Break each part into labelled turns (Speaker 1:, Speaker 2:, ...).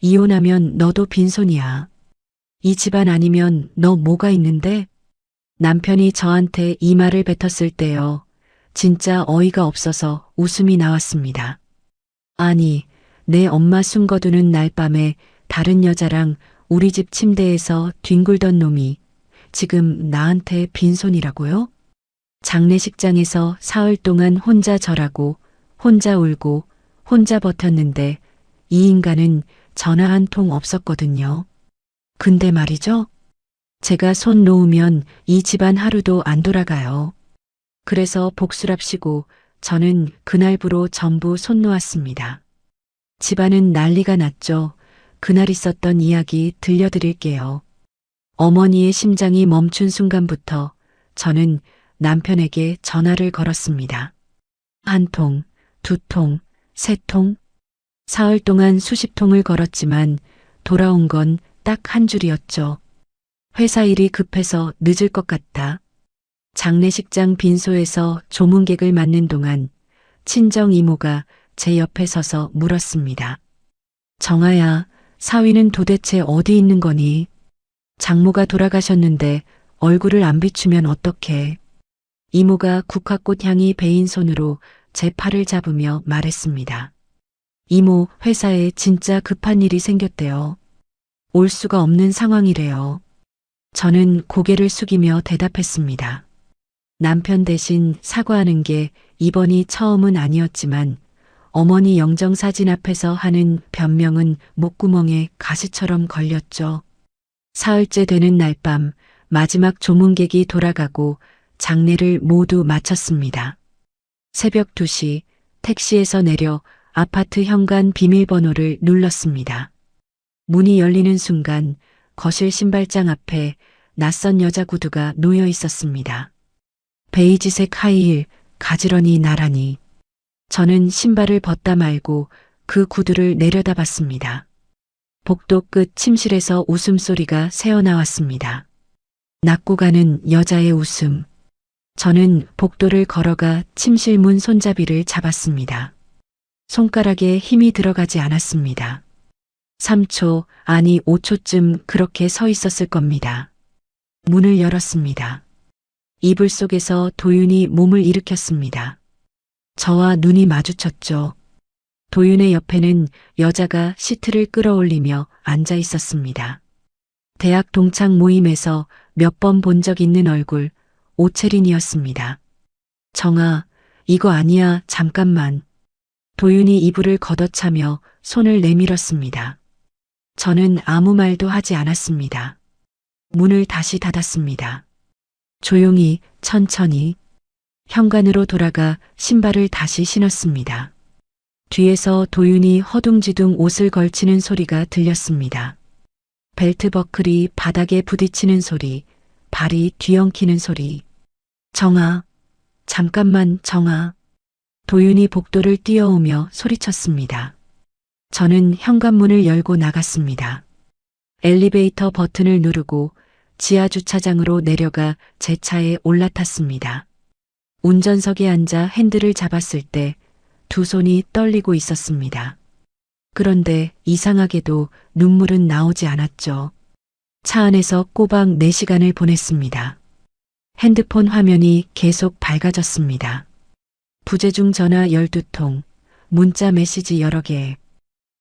Speaker 1: 이혼하면 너도 빈손이야. 이 집안 아니면 너 뭐가 있는데? 남편이 저한테 이 말을 뱉었을 때요. 진짜 어이가 없어서 웃음이 나왔습니다. 아니, 내 엄마 숨 거두는 날 밤에 다른 여자랑 우리 집 침대에서 뒹굴던 놈이 지금 나한테 빈손이라고요? 장례식장에서 사흘 동안 혼자 절하고 혼자 울고 혼자 버텼는데 이 인간은 전화 한 통 없었거든요. 근데 말이죠. 제가 손 놓으면 이 집안 하루도 안 돌아가요. 그래서 복수랍시고 저는 그날부로 전부 손 놓았습니다. 집안은 난리가 났죠. 그날 있었던 이야기 들려드릴게요. 어머니의 심장이 멈춘 순간부터 저는 남편에게 전화를 걸었습니다. 한 통, 두 통, 세 통. 사흘 동안 수십 통을 걸었지만 돌아온 건 딱 한 줄이었죠. 회사 일이 급해서 늦을 것 같다. 장례식장 빈소에서 조문객을 맞는 동안 친정 이모가 제 옆에 서서 물었습니다. 정아야, 사위는 도대체 어디 있는 거니? 장모가 돌아가셨는데 얼굴을 안 비추면 어떡해? 이모가 국화꽃 향이 배인 손으로 제 팔을 잡으며 말했습니다. 이모, 회사에 진짜 급한 일이 생겼대요. 올 수가 없는 상황이래요. 저는 고개를 숙이며 대답했습니다. 남편 대신 사과하는 게 이번이 처음은 아니었지만 어머니 영정사진 앞에서 하는 변명은 목구멍에 가시처럼 걸렸죠. 사흘째 되는 날 밤 마지막 조문객이 돌아가고 장례를 모두 마쳤습니다. 새벽 2시 택시에서 내려 아파트 현관 비밀번호를 눌렀습니다. 문이 열리는 순간 거실 신발장 앞에 낯선 여자 구두가 놓여 있었습니다. 베이지색 하이힐, 가지런히 나란히. 저는 신발을 벗다 말고 그 구두를 내려다봤습니다. 복도 끝 침실에서 웃음소리가 새어나왔습니다. 낮고 가는 여자의 웃음. 저는 복도를 걸어가 침실 문 손잡이를 잡았습니다. 손가락에 힘이 들어가지 않았습니다. 3초, 아니 5초쯤 그렇게 서 있었을 겁니다. 문을 열었습니다. 이불 속에서 도윤이 몸을 일으켰습니다. 저와 눈이 마주쳤죠. 도윤의 옆에는 여자가 시트를 끌어올리며 앉아 있었습니다. 대학 동창 모임에서 몇 번 본 적 있는 얼굴, 오채린이었습니다. 정아, 이거 아니야, 잠깐만. 도윤이 이불을 걷어차며 손을 내밀었습니다. 저는 아무 말도 하지 않았습니다. 문을 다시 닫았습니다. 조용히, 천천히. 현관으로 돌아가 신발을 다시 신었습니다. 뒤에서 도윤이 허둥지둥 옷을 걸치는 소리가 들렸습니다. 벨트 버클이 바닥에 부딪히는 소리, 발이 뒤엉키는 소리. 정아, 잠깐만, 정아. 도윤이 복도를 뛰어오며 소리쳤습니다. 저는 현관문을 열고 나갔습니다. 엘리베이터 버튼을 누르고 지하 주차장으로 내려가 제 차에 올라탔습니다. 운전석에 앉아 핸들을 잡았을 때 두 손이 떨리고 있었습니다. 그런데 이상하게도 눈물은 나오지 않았죠. 차 안에서 꼬박 4시간을 보냈습니다. 핸드폰 화면이 계속 밝아졌습니다. 부재중 전화 12통, 문자 메시지 여러 개.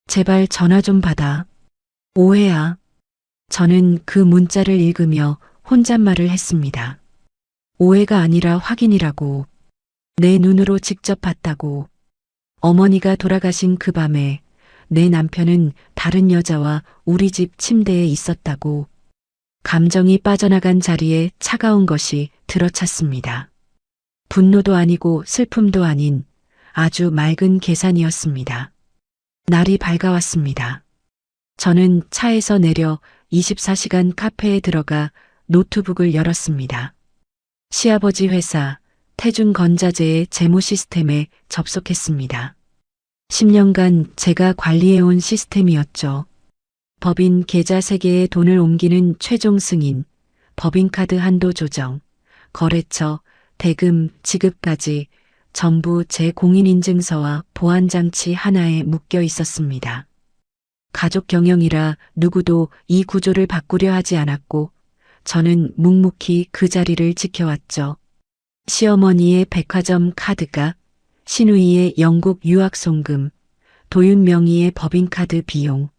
Speaker 1: 제발 전화 좀 받아. 오해야. 저는 그 문자를 읽으며 혼잣말을 했습니다. 오해가 아니라 확인이라고. 내 눈으로 직접 봤다고. 어머니가 돌아가신 그 밤에 내 남편은 다른 여자와 우리 집 침대에 있었다고. 감정이 빠져나간 자리에 차가운 것이 들어찼습니다. 분노도 아니고 슬픔도 아닌 아주 맑은 계산이었습니다. 날이 밝아왔습니다. 저는 차에서 내려 24시간 카페에 들어가 노트북을 열었습니다. 시아버지 회사 태중건자재의 재무 시스템에 접속했습니다. 10년간 제가 관리해온 시스템이었죠. 법인 계좌 3개에 돈을 옮기는 최종 승인, 법인카드 한도 조정, 거래처, 대금, 지급까지 전부 제 공인인증서와 보안장치 하나에 묶여 있었습니다. 가족 경영이라 누구도 이 구조를 바꾸려 하지 않았고 저는 묵묵히 그 자리를 지켜왔죠. 시어머니의 백화점 카드가, 시누이의 영국 유학 송금, 도윤 명의의 법인카드 비용.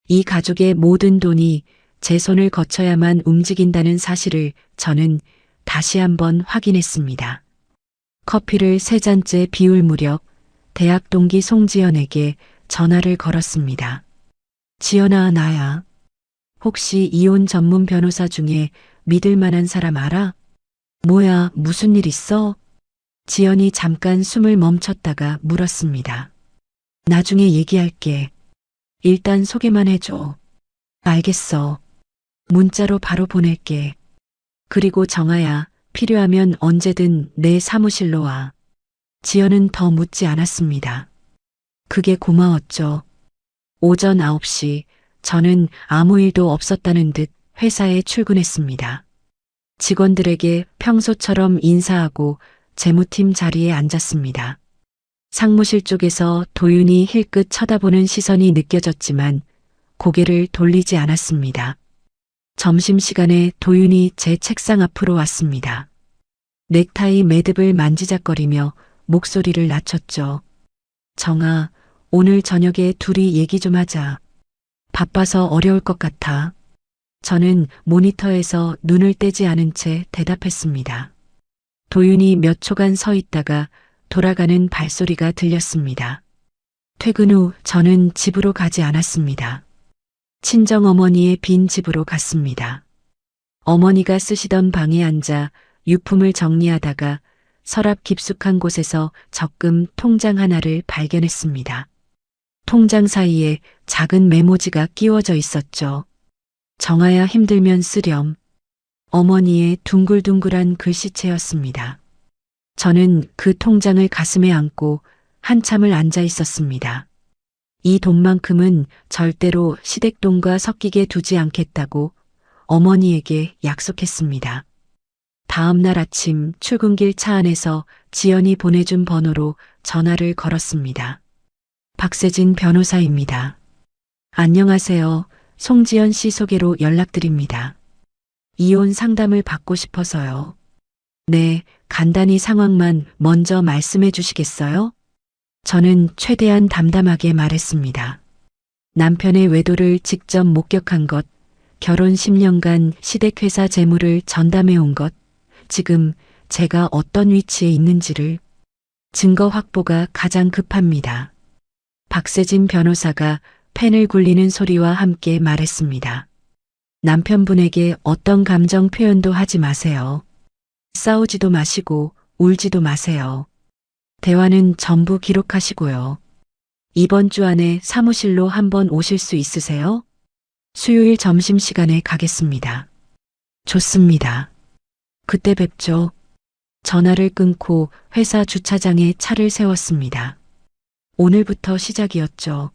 Speaker 1: 이 가족의 모든 돈이 제 손을 거쳐야만 움직인다는 사실을 저는 다시 한번 확인했습니다. 커피를 3잔째 비울 무렵 대학 동기 송지연에게 전화를 걸었습니다. 지연아, 나야. 혹시 이혼 전문 변호사 중에 믿을 만한 사람 알아? 뭐야, 무슨 일 있어? 지연이 잠깐 숨을 멈췄다가 물었습니다. 나중에 얘기할게. 일단 소개만 해줘. 알겠어. 문자로 바로 보낼게. 그리고 정아야, 필요하면 언제든 내 사무실로 와. 지연은 더 묻지 않았습니다. 그게 고마웠죠. 오전 9시 저는 아무 일도 없었다는 듯 회사에 출근했습니다. 직원들에게 평소처럼 인사하고 재무팀 자리에 앉았습니다. 상무실 쪽에서 도윤이 힐끗 쳐다보는 시선이 느껴졌지만 고개를 돌리지 않았습니다. 점심시간에 도윤이 제 책상 앞으로 왔습니다. 넥타이 매듭을 만지작거리며 목소리를 낮췄죠. 정아, 오늘 저녁에 둘이 얘기 좀 하자. 바빠서 어려울 것 같아. 저는 모니터에서 눈을 떼지 않은 채 대답했습니다. 도윤이 몇 초간 서 있다가 돌아가는 발소리가 들렸습니다. 퇴근 후 저는 집으로 가지 않았습니다. 친정어머니의 빈 집으로 갔습니다. 어머니가 쓰시던 방에 앉아 유품을 정리하다가 서랍 깊숙한 곳에서 적금 통장 하나를 발견했습니다. 통장 사이에 작은 메모지가 끼워져 있었죠. 정아야, 힘들면 쓰렴. 어머니의 둥글둥글한 글씨체였습니다. 저는 그 통장을 가슴에 안고 한참을 앉아 있었습니다. 이 돈만큼은 절대로 시댁돈과 섞이게 두지 않겠다고 어머니에게 약속했습니다. 다음 날 아침 출근길 차 안에서 지연이 보내준 번호로 전화를 걸었습니다. 박세진 변호사입니다. 안녕하세요. 송지연 씨 소개로 연락드립니다. 이혼 상담을 받고 싶어서요. 네, 간단히 상황만 먼저 말씀해 주시겠어요? 저는 최대한 담담하게 말했습니다. 남편의 외도를 직접 목격한 것, 결혼 10년간 시댁회사 재물을 전담해 온 것, 지금 제가 어떤 위치에 있는지를 증거 확보가 가장 급합니다. 박세진 변호사가 펜을 굴리는 소리와 함께 말했습니다. 남편분에게 어떤 감정 표현도 하지 마세요. 싸우지도 마시고 울지도 마세요. 대화는 전부 기록하시고요. 이번 주 안에 사무실로 한번 오실 수 있으세요? 수요일 점심시간에 가겠습니다. 좋습니다. 그때 뵙죠. 전화를 끊고 회사 주차장에 차를 세웠습니다. 오늘부터 시작이었죠.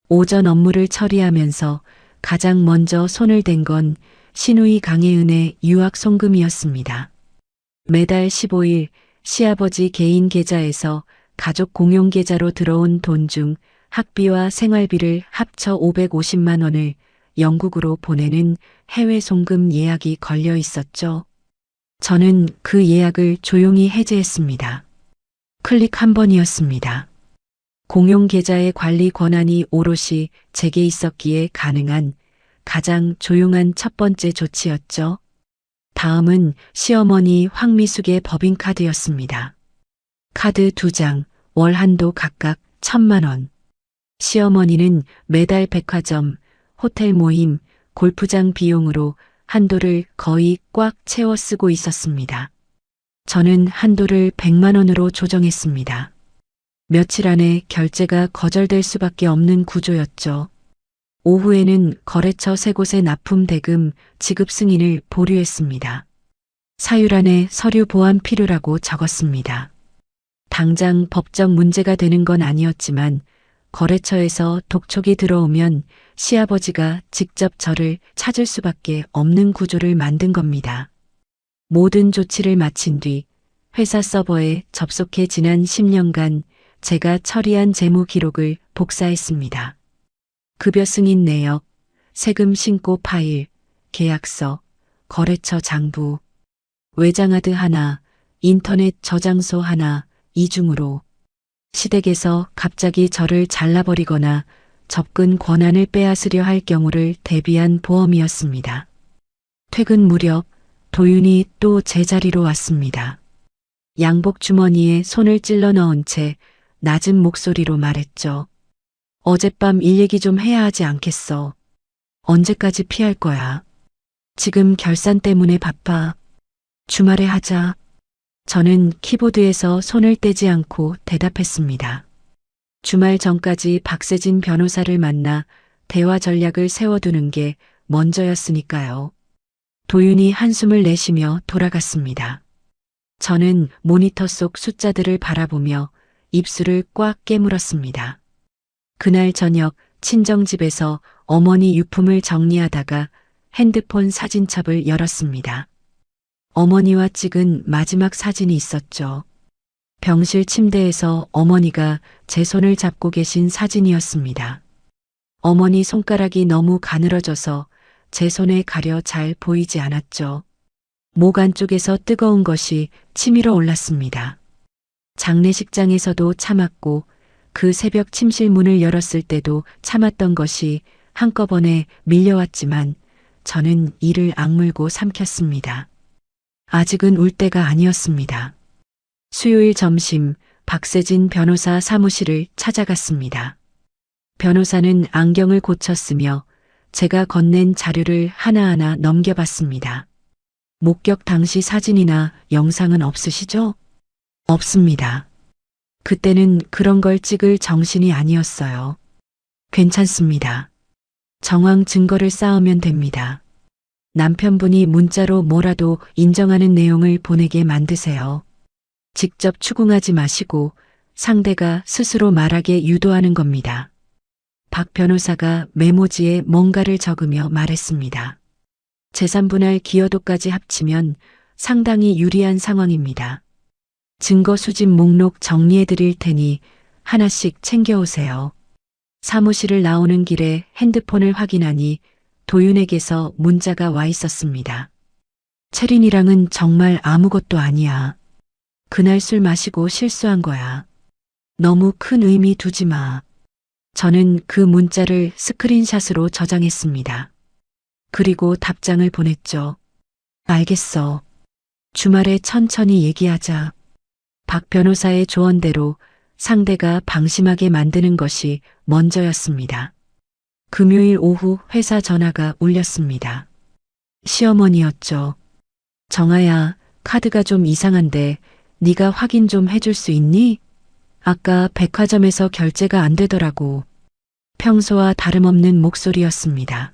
Speaker 1: 오전 업무를 처리하면서 가장 먼저 손을 댄 건 시누이 강혜은의 유학 송금이었습니다. 매달 15일 시아버지 개인 계좌에서 가족 공용 계좌로 들어온 돈 중 학비와 생활비를 합쳐 550만 원을 영국으로 보내는 해외 송금 예약이 걸려 있었죠. 저는 그 예약을 조용히 해제했습니다. 클릭 한 번이었습니다. 공용 계좌의 관리 권한이 오롯이 제게 있었기에 가능한 가장 조용한 첫 번째 조치였죠. 다음은 시어머니 황미숙의 법인카드였습니다. 카드 2장, 월 한도 각각 1,000만 원. 시어머니는 매달 백화점, 호텔 모임, 골프장 비용으로 한도를 거의 꽉 채워 쓰고 있었습니다. 저는 한도를 100만 원으로 조정했습니다. 며칠 안에 결제가 거절될 수밖에 없는 구조였죠. 오후에는 거래처 3곳의 납품 대금 지급 승인을 보류했습니다. 사유란에 서류 보완 필요라고 적었습니다. 당장 법적 문제가 되는 건 아니었지만 거래처에서 독촉이 들어오면 시아버지가 직접 저를 찾을 수밖에 없는 구조를 만든 겁니다. 모든 조치를 마친 뒤 회사 서버에 접속해 지난 10년간 제가 처리한 재무 기록을 복사했습니다. 급여 승인 내역, 세금 신고 파일, 계약서, 거래처 장부, 외장하드 하나, 인터넷 저장소 하나, 이중으로. 시댁에서 갑자기 저를 잘라버리거나 접근 권한을 빼앗으려 할 경우를 대비한 보험이었습니다. 퇴근 무렵 도윤이 또 제자리로 왔습니다. 양복 주머니에 손을 찔러 넣은 채 낮은 목소리로 말했죠. 어젯밤 일 얘기 좀 해야 하지 않겠어. 언제까지 피할 거야? 지금 결산 때문에 바빠. 주말에 하자. 저는 키보드에서 손을 떼지 않고 대답했습니다. 주말 전까지 박세진 변호사를 만나 대화 전략을 세워두는 게 먼저였으니까요. 도윤이 한숨을 내쉬며 돌아갔습니다. 저는 모니터 속 숫자들을 바라보며 입술을 꽉 깨물었습니다. 그날 저녁 친정집에서 어머니 유품을 정리하다가 핸드폰 사진첩을 열었습니다. 어머니와 찍은 마지막 사진이 있었죠. 병실 침대에서 어머니가 제 손을 잡고 계신 사진이었습니다. 어머니 손가락이 너무 가늘어져서 제 손에 가려 잘 보이지 않았죠. 목 안쪽에서 뜨거운 것이 치밀어 올랐습니다. 장례식장에서도 참았고 그 새벽 침실 문을 열었을 때도 참았던 것이 한꺼번에 밀려왔지만 저는 이를 악물고 삼켰습니다. 아직은 울 때가 아니었습니다. 수요일 점심 박세진 변호사 사무실을 찾아갔습니다. 변호사는 안경을 고쳤으며 제가 건넨 자료를 하나하나 넘겨봤습니다. 목격 당시 사진이나 영상은 없으시죠? 없습니다. 그때는 그런 걸 찍을 정신이 아니었어요. 괜찮습니다. 정황 증거를 쌓으면 됩니다. 남편분이 문자로 뭐라도 인정하는 내용을 보내게 만드세요. 직접 추궁하지 마시고 상대가 스스로 말하게 유도하는 겁니다. 박 변호사가 메모지에 뭔가를 적으며 말했습니다. 재산분할 기여도까지 합치면 상당히 유리한 상황입니다. 증거 수집 목록 정리해 드릴 테니 하나씩 챙겨오세요. 사무실을 나오는 길에 핸드폰을 확인하니 도윤에게서 문자가 와 있었습니다. 채린이랑은 정말 아무것도 아니야. 그날 술 마시고 실수한 거야. 너무 큰 의미 두지 마. 저는 그 문자를 스크린샷으로 저장했습니다. 그리고 답장을 보냈죠. 알겠어. 주말에 천천히 얘기하자. 박 변호사의 조언대로 상대가 방심하게 만드는 것이 먼저였습니다. 금요일 오후 회사 전화가 울렸습니다. 시어머니였죠. 정아야, 카드가 좀 이상한데 네가 확인 좀 해줄 수 있니? 아까 백화점에서 결제가 안 되더라고. 평소와 다름없는 목소리였습니다.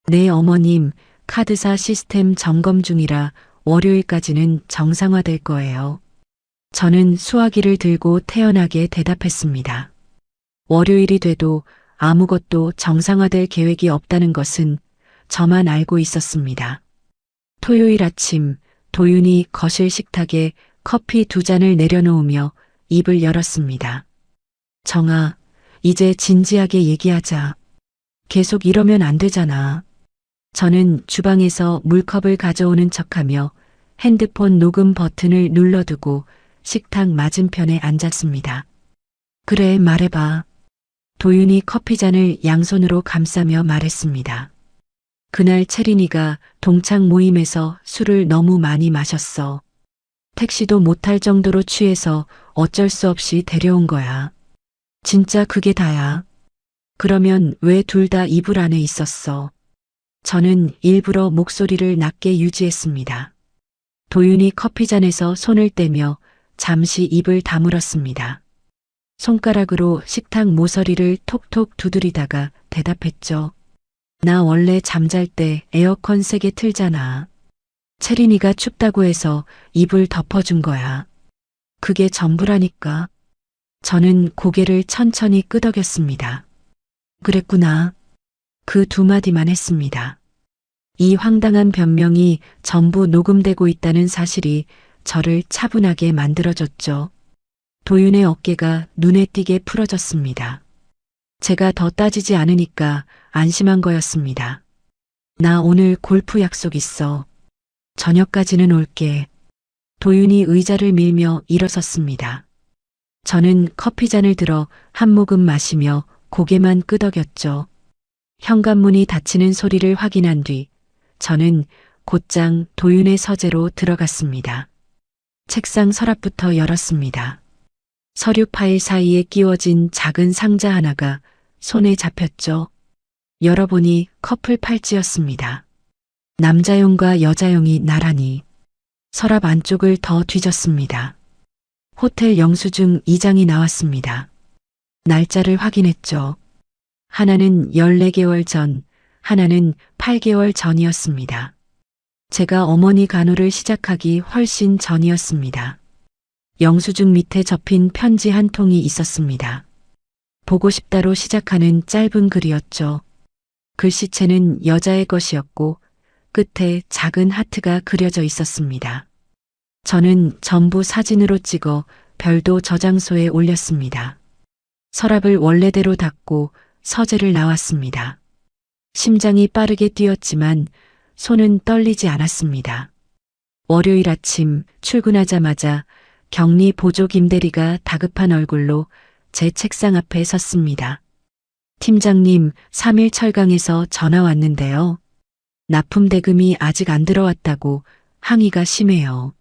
Speaker 1: 네, 어머님, 카드사 시스템 점검 중이라 월요일까지는 정상화될 거예요. 저는 수화기를 들고 태연하게 대답했습니다. 월요일이 돼도 아무것도 정상화될 계획이 없다는 것은 저만 알고 있었습니다. 토요일 아침 도윤이 거실 식탁에 커피 2잔을 내려놓으며 입을 열었습니다. 정아, 이제 진지하게 얘기하자. 계속 이러면 안 되잖아. 저는 주방에서 물컵을 가져오는 척하며 핸드폰 녹음 버튼을 눌러두고 식탁 맞은편에 앉았습니다. 그래, 말해봐. 도윤이 커피잔을 양손으로 감싸며 말했습니다. 그날 채린이가 동창 모임에서 술을 너무 많이 마셨어. 택시도 못할 정도로 취해서 어쩔 수 없이 데려온 거야. 진짜 그게 다야. 그러면 왜 둘 다 이불 안에 있었어? 저는 일부러 목소리를 낮게 유지했습니다. 도윤이 커피잔에서 손을 떼며 잠시 입을 다물었습니다. 손가락으로 식탁 모서리를 톡톡 두드리다가 대답했죠. 나 원래 잠잘 때 에어컨 세게 틀잖아. 채린이가 춥다고 해서 이불 덮어준 거야. 그게 전부라니까. 저는 고개를 천천히 끄덕였습니다. 그랬구나. 그 2마디만 했습니다. 이 황당한 변명이 전부 녹음되고 있다는 사실이 저를 차분하게 만들어줬죠. 도윤의 어깨가 눈에 띄게 풀어졌습니다. 제가 더 따지지 않으니까 안심한 거였습니다. 나 오늘 골프 약속 있어. 저녁까지는 올게. 도윤이 의자를 밀며 일어섰습니다. 저는 커피잔을 들어 한 모금 마시며 고개만 끄덕였죠. 현관문이 닫히는 소리를 확인한 뒤 저는 곧장 도윤의 서재로 들어갔습니다. 책상 서랍부터 열었습니다. 서류 파일 사이에 끼워진 작은 상자 하나가 손에 잡혔죠. 열어보니 커플 팔찌였습니다. 남자용과 여자용이 나란히. 서랍 안쪽을 더 뒤졌습니다. 호텔 영수증 2장이 나왔습니다. 날짜를 확인했죠. 하나는 14개월 전, 하나는 8개월 전이었습니다. 제가 어머니 간호를 시작하기 훨씬 전이었습니다. 영수증 밑에 접힌 편지 한 통이 있었습니다. 보고 싶다로 시작하는 짧은 글이었죠. 글씨체는 여자의 것이었고 끝에 작은 하트가 그려져 있었습니다. 저는 전부 사진으로 찍어 별도 저장소에 올렸습니다. 서랍을 원래대로 닫고 서재를 나왔습니다. 심장이 빠르게 뛰었지만 손은 떨리지 않았습니다. 월요일 아침 출근하자마자 격리 보조 김대리가 다급한 얼굴로 제 책상 앞에 섰습니다. 팀장님, 3일 철강에서 전화 왔는데요. 납품 대금이 아직 안 들어왔다고 항의가 심해요.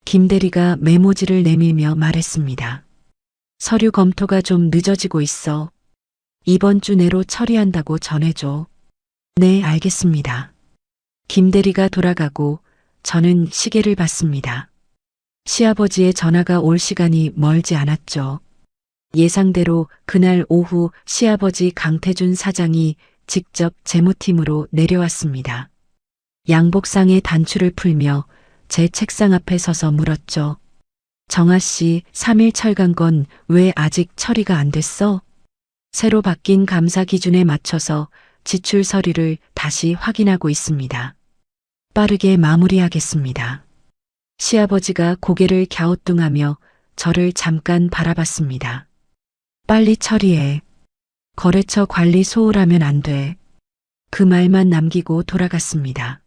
Speaker 1: 김대리가 메모지를 내밀며 말했습니다. 서류 검토가 좀 늦어지고 있어. 이번 주 내로 처리한다고 전해줘. 네, 알겠습니다. 김대리가 돌아가고 저는 시계를 봤습니다. 시아버지의 전화가 올 시간이 멀지 않았죠. 예상대로 그날 오후 시아버지 강태준 사장이 직접 재무팀으로 내려왔습니다. 양복상의 단추를 풀며 제 책상 앞에 서서 물었죠. 정아 씨, 3일 철강건 왜 아직 처리가 안 됐어? 새로 바뀐 감사 기준에 맞춰서 지출 서류를 다시 확인하고 있습니다. 빠르게 마무리하겠습니다. 시아버지가 고개를 갸우뚱하며 저를 잠깐 바라봤습니다. 빨리 처리해. 거래처 관리 소홀하면 안 돼. 그 말만 남기고 돌아갔습니다.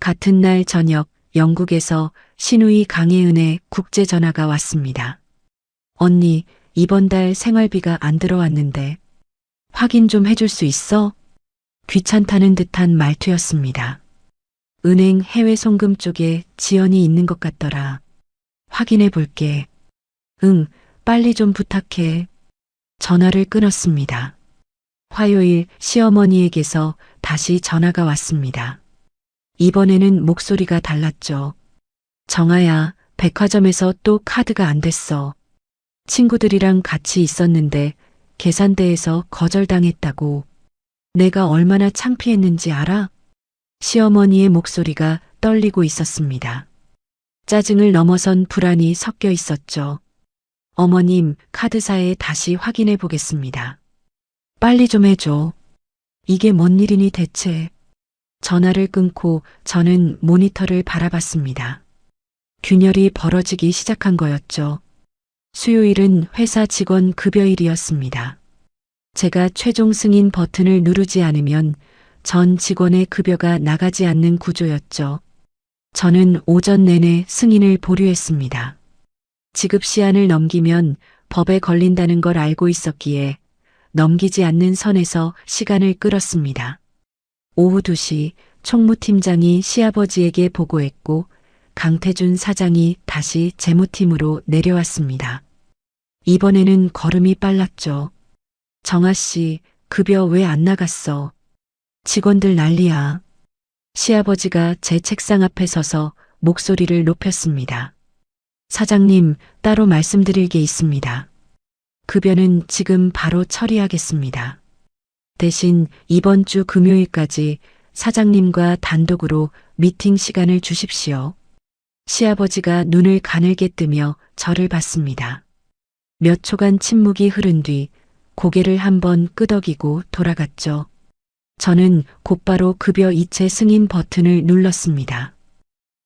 Speaker 1: 같은 날 저녁 영국에서 신우이 강혜은의 국제전화가 왔습니다. 언니, 이번 달 생활비가 안 들어왔는데 확인 좀 해줄 수 있어? 귀찮다는 듯한 말투였습니다. 은행 해외 송금 쪽에 지연이 있는 것 같더라. 확인해 볼게. 응, 빨리 좀 부탁해. 전화를 끊었습니다. 화요일 시어머니에게서 다시 전화가 왔습니다. 이번에는 목소리가 달랐죠. 정아야, 백화점에서 또 카드가 안 됐어. 친구들이랑 같이 있었는데 계산대에서 거절당했다고. 내가 얼마나 창피했는지 알아? 시어머니의 목소리가 떨리고 있었습니다. 짜증을 넘어선 불안이 섞여 있었죠. 어머님, 카드사에 다시 확인해 보겠습니다. 빨리 좀 해줘. 이게 뭔 일이니 대체. 전화를 끊고 저는 모니터를 바라봤습니다. 균열이 벌어지기 시작한 거였죠. 수요일은 회사 직원 급여일이었습니다. 제가 최종 승인 버튼을 누르지 않으면 전 직원의 급여가 나가지 않는 구조였죠. 저는 오전 내내 승인을 보류했습니다. 지급 시한을 넘기면 법에 걸린다는 걸 알고 있었기에 넘기지 않는 선에서 시간을 끌었습니다. 오후 2시 총무팀장이 시아버지에게 보고했고 강태준 사장이 다시 재무팀으로 내려왔습니다. 이번에는 걸음이 빨랐죠. 정아 씨, 급여 왜 안 나갔어? 직원들 난리야. 시아버지가 제 책상 앞에 서서 목소리를 높였습니다. 사장님, 따로 말씀드릴 게 있습니다. 급여는 지금 바로 처리하겠습니다. 대신 이번 주 금요일까지 사장님과 단독으로 미팅 시간을 주십시오. 시아버지가 눈을 가늘게 뜨며 저를 봤습니다. 몇 초간 침묵이 흐른 뒤 고개를 한번 끄덕이고 돌아갔죠. 저는 곧바로 급여 이체 승인 버튼을 눌렀습니다.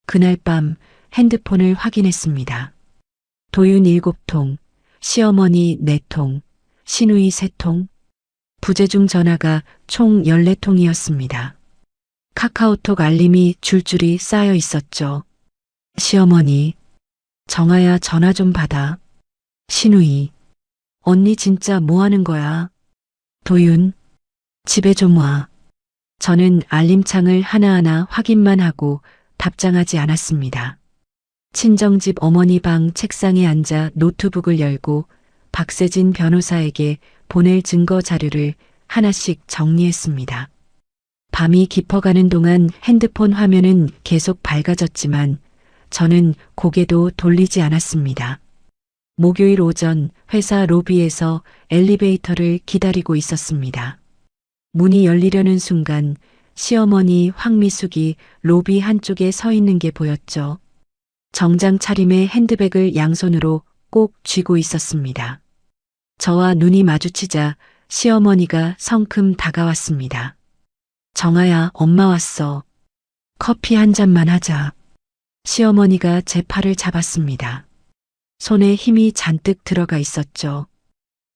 Speaker 1: 그날 밤 핸드폰을 확인했습니다. 도윤 7통, 시어머니 4통, 신우이 3통, 부재중 전화가 총 14통이었습니다. 카카오톡 알림이 줄줄이 쌓여 있었죠. 시어머니, 정아야 전화 좀 받아. 신우이, 언니 진짜 뭐 하는 거야? 도윤, 집에 좀 와. 저는 알림창을 하나하나 확인만 하고 답장하지 않았습니다. 친정집 어머니 방 책상에 앉아 노트북을 열고 박세진 변호사에게 보낼 증거 자료를 하나씩 정리했습니다. 밤이 깊어가는 동안 핸드폰 화면은 계속 밝아졌지만 저는 고개도 돌리지 않았습니다. 목요일 오전 회사 로비에서 엘리베이터를 기다리고 있었습니다. 문이 열리려는 순간 시어머니 황미숙이 로비 한쪽에 서 있는 게 보였죠. 정장 차림에 핸드백을 양손으로 꼭 쥐고 있었습니다. 저와 눈이 마주치자 시어머니가 성큼 다가왔습니다. 정아야, 엄마 왔어. 커피 한 잔만 하자. 시어머니가 제 팔을 잡았습니다. 손에 힘이 잔뜩 들어가 있었죠.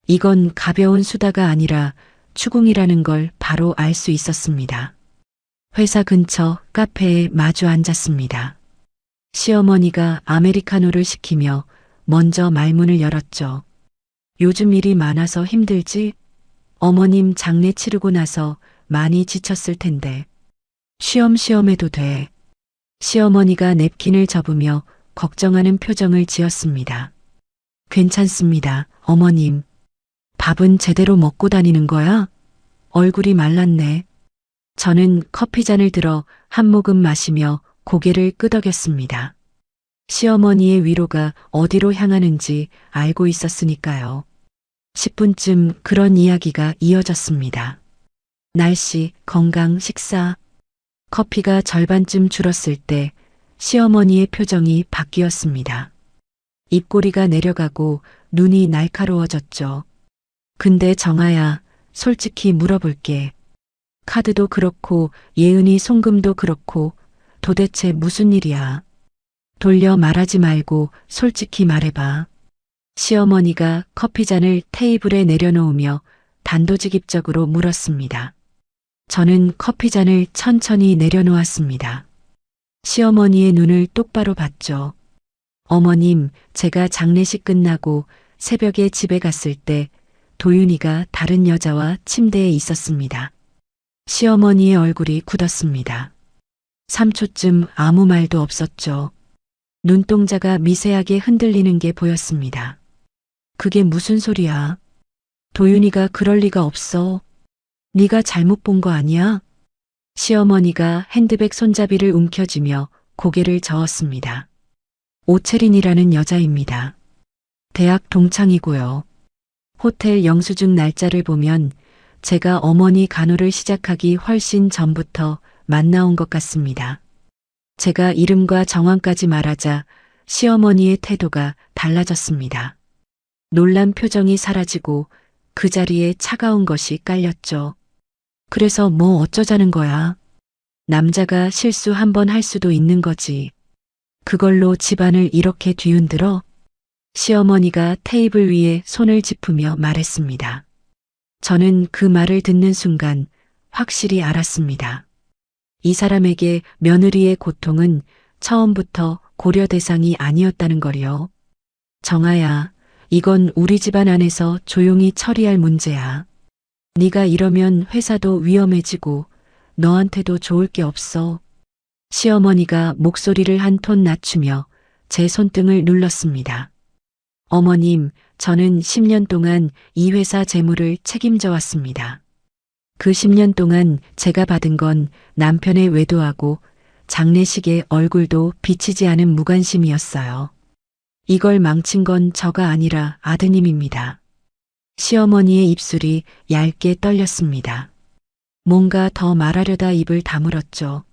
Speaker 1: 이건 가벼운 수다가 아니라 추궁이라는 걸 바로 알 수 있었습니다. 회사 근처 카페에 마주 앉았습니다. 시어머니가 아메리카노를 시키며 먼저 말문을 열었죠. 요즘 일이 많아서 힘들지? 어머님 장례 치르고 나서 많이 지쳤을 텐데. 쉬엄쉬엄 해도 돼. 시어머니가 냅킨을 접으며 걱정하는 표정을 지었습니다. 괜찮습니다, 어머님. 밥은 제대로 먹고 다니는 거야? 얼굴이 말랐네. 저는 커피잔을 들어 한 모금 마시며 고개를 끄덕였습니다. 시어머니의 위로가 어디로 향하는지 알고 있었으니까요. 10분쯤 그런 이야기가 이어졌습니다. 날씨, 건강, 식사. 커피가 절반쯤 줄었을 때 시어머니의 표정이 바뀌었습니다. 입꼬리가 내려가고 눈이 날카로워졌죠. 근데 정아야, 솔직히 물어볼게. 카드도 그렇고 예은이 송금도 그렇고 도대체 무슨 일이야? 돌려 말하지 말고 솔직히 말해봐. 시어머니가 커피잔을 테이블에 내려놓으며 단도직입적으로 물었습니다. 저는 커피잔을 천천히 내려놓았습니다. 시어머니의 눈을 똑바로 봤죠. 어머님, 제가 장례식 끝나고 새벽에 집에 갔을 때 도윤이가 다른 여자와 침대에 있었습니다. 시어머니의 얼굴이 굳었습니다. 3초쯤 아무 말도 없었죠. 눈동자가 미세하게 흔들리는 게 보였습니다. 그게 무슨 소리야? 도윤이가 그럴 리가 없어. 네가 잘못 본 거 아니야? 시어머니가 핸드백 손잡이를 움켜쥐며 고개를 저었습니다. 오채린이라는 여자입니다. 대학 동창이고요. 호텔 영수증 날짜를 보면 제가 어머니 간호를 시작하기 훨씬 전부터 만나온 것 같습니다. 제가 이름과 정황까지 말하자 시어머니의 태도가 달라졌습니다. 놀란 표정이 사라지고 그 자리에 차가운 것이 깔렸죠. 그래서 뭐 어쩌자는 거야. 남자가 실수 한 번 할 수도 있는 거지. 그걸로 집안을 이렇게 뒤흔들어? 시어머니가 테이블 위에 손을 짚으며 말했습니다. 저는 그 말을 듣는 순간 확실히 알았습니다. 이 사람에게 며느리의 고통은 처음부터 고려 대상이 아니었다는 걸요. 정아야, 이건 우리 집안 안에서 조용히 처리할 문제야. 네가 이러면 회사도 위험해지고 너한테도 좋을 게 없어. 시어머니가 목소리를 한 톤 낮추며 제 손등을 눌렀습니다. 어머님, 저는 10년 동안 이 회사 재무를 책임져 왔습니다. 그 10년 동안 제가 받은 건 남편의 외도하고 장례식에 얼굴도 비치지 않은 무관심이었어요. 이걸 망친 건 저가 아니라 아드님입니다. 시어머니의 입술이 얇게 떨렸습니다. 뭔가 더 말하려다 입을 다물었죠.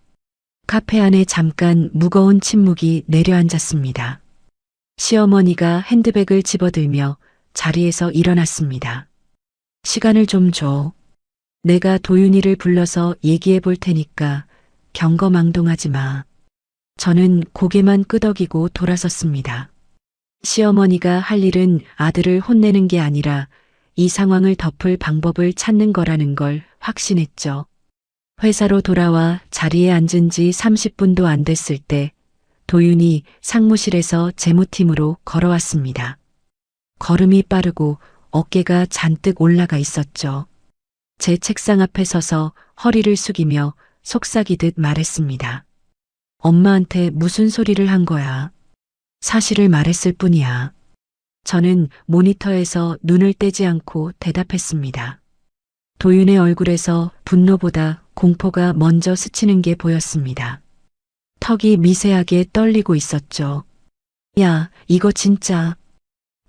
Speaker 1: 카페 안에 잠깐 무거운 침묵이 내려앉았습니다. 시어머니가 핸드백을 집어들며 자리에서 일어났습니다. 시간을 좀 줘. 내가 도윤이를 불러서 얘기해 볼 테니까 경거망동하지 마. 저는 고개만 끄덕이고 돌아섰습니다. 시어머니가 할 일은 아들을 혼내는 게 아니라 이 상황을 덮을 방법을 찾는 거라는 걸 확신했죠. 회사로 돌아와 자리에 앉은 지 30분도 안 됐을 때 도윤이 상무실에서 재무팀으로 걸어왔습니다. 걸음이 빠르고 어깨가 잔뜩 올라가 있었죠. 제 책상 앞에 서서 허리를 숙이며 속삭이듯 말했습니다. 엄마한테 무슨 소리를 한 거야? 사실을 말했을 뿐이야. 저는 모니터에서 눈을 떼지 않고 대답했습니다. 도윤의 얼굴에서 분노보다 공포가 먼저 스치는 게 보였습니다. 턱이 미세하게 떨리고 있었죠. 야, 이거 진짜.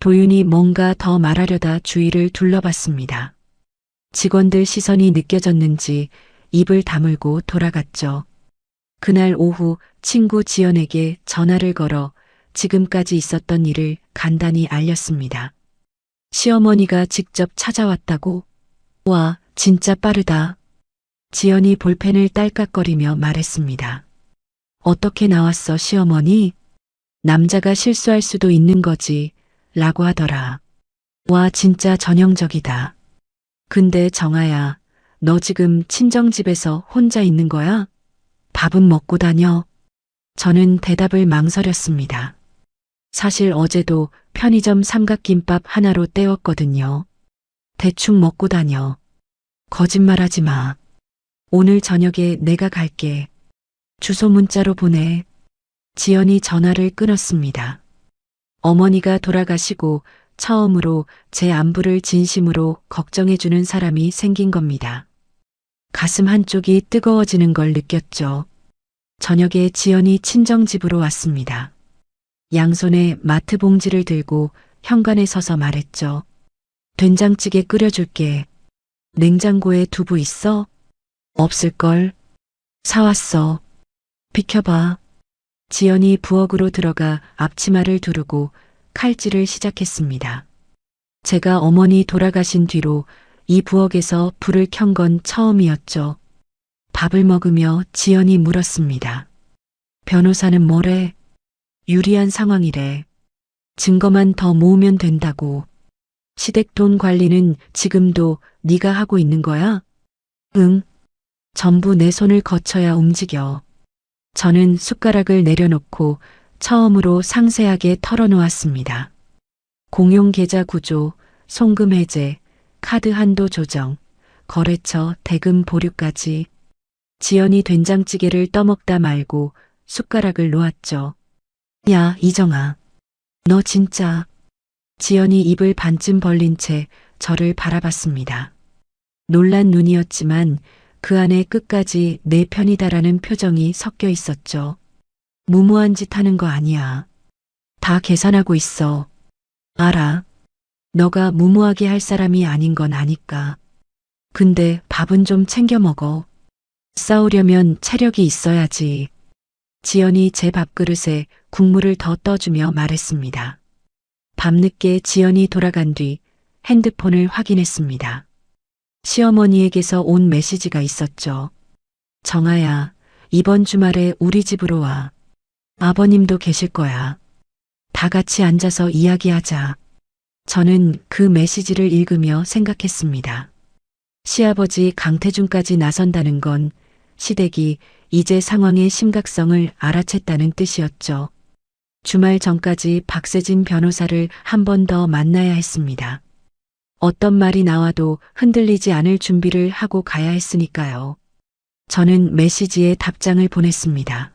Speaker 1: 도윤이 뭔가 더 말하려다 주위를 둘러봤습니다. 직원들 시선이 느껴졌는지 입을 다물고 돌아갔죠. 그날 오후 친구 지연에게 전화를 걸어 지금까지 있었던 일을 간단히 알렸습니다. 시어머니가 직접 찾아왔다고? 와, 진짜 빠르다. 지연이 볼펜을 딸깍거리며 말했습니다. 어떻게 나왔어, 시어머니? 남자가 실수할 수도 있는 거지, 라고 하더라. 와, 진짜 전형적이다. 근데 정아야, 너 지금 친정집에서 혼자 있는 거야? 밥은 먹고 다녀? 저는 대답을 망설였습니다. 사실 어제도 편의점 삼각김밥 하나로 때웠거든요. 대충 먹고 다녀. 거짓말하지 마. 오늘 저녁에 내가 갈게. 주소 문자로 보내. 지연이 전화를 끊었습니다. 어머니가 돌아가시고 처음으로 제 안부를 진심으로 걱정해주는 사람이 생긴 겁니다. 가슴 한쪽이 뜨거워지는 걸 느꼈죠. 저녁에 지연이 친정집으로 왔습니다. 양손에 마트 봉지를 들고 현관에 서서 말했죠. 된장찌개 끓여줄게. 냉장고에 두부 있어? 없을걸? 사왔어. 비켜봐. 지연이 부엌으로 들어가 앞치마를 두르고 칼질을 시작했습니다. 제가 어머니 돌아가신 뒤로 이 부엌에서 불을 켠 건 처음이었죠. 밥을 먹으며 지연이 물었습니다. 변호사는 뭐래? 유리한 상황이래. 증거만 더 모으면 된다고. 시댁돈 관리는 지금도 네가 하고 있는 거야? 응. 전부 내 손을 거쳐야 움직여. 저는 숟가락을 내려놓고 처음으로 상세하게 털어놓았습니다. 공용 계좌 구조, 송금 해제, 카드 한도 조정, 거래처 대금 보류까지. 지연이 된장찌개를 떠먹다 말고 숟가락을 놓았죠. 야, 이정아. 너 진짜. 지연이 입을 반쯤 벌린 채 저를 바라봤습니다. 놀란 눈이었지만 그 안에 끝까지 내 편이다라는 표정이 섞여 있었죠. 무모한 짓 하는 거 아니야. 다 계산하고 있어. 알아. 너가 무모하게 할 사람이 아닌 건 아니까. 근데 밥은 좀 챙겨 먹어. 싸우려면 체력이 있어야지. 지연이 제 밥그릇에 국물을 더 떠주며 말했습니다. 밤늦게 지연이 돌아간 뒤 핸드폰을 확인했습니다. 시어머니에게서 온 메시지가 있었죠. 정아야, 이번 주말에 우리 집으로 와. 아버님도 계실 거야. 다 같이 앉아서 이야기하자. 저는 그 메시지를 읽으며 생각했습니다. 시아버지 강태준까지 나선다는 건 시댁이 이제 상황의 심각성을 알아챘다는 뜻이었죠. 주말 전까지 박세진 변호사를 한 번 더 만나야 했습니다. 어떤 말이 나와도 흔들리지 않을 준비를 하고 가야 했으니까요. 저는 메시지에 답장을 보냈습니다.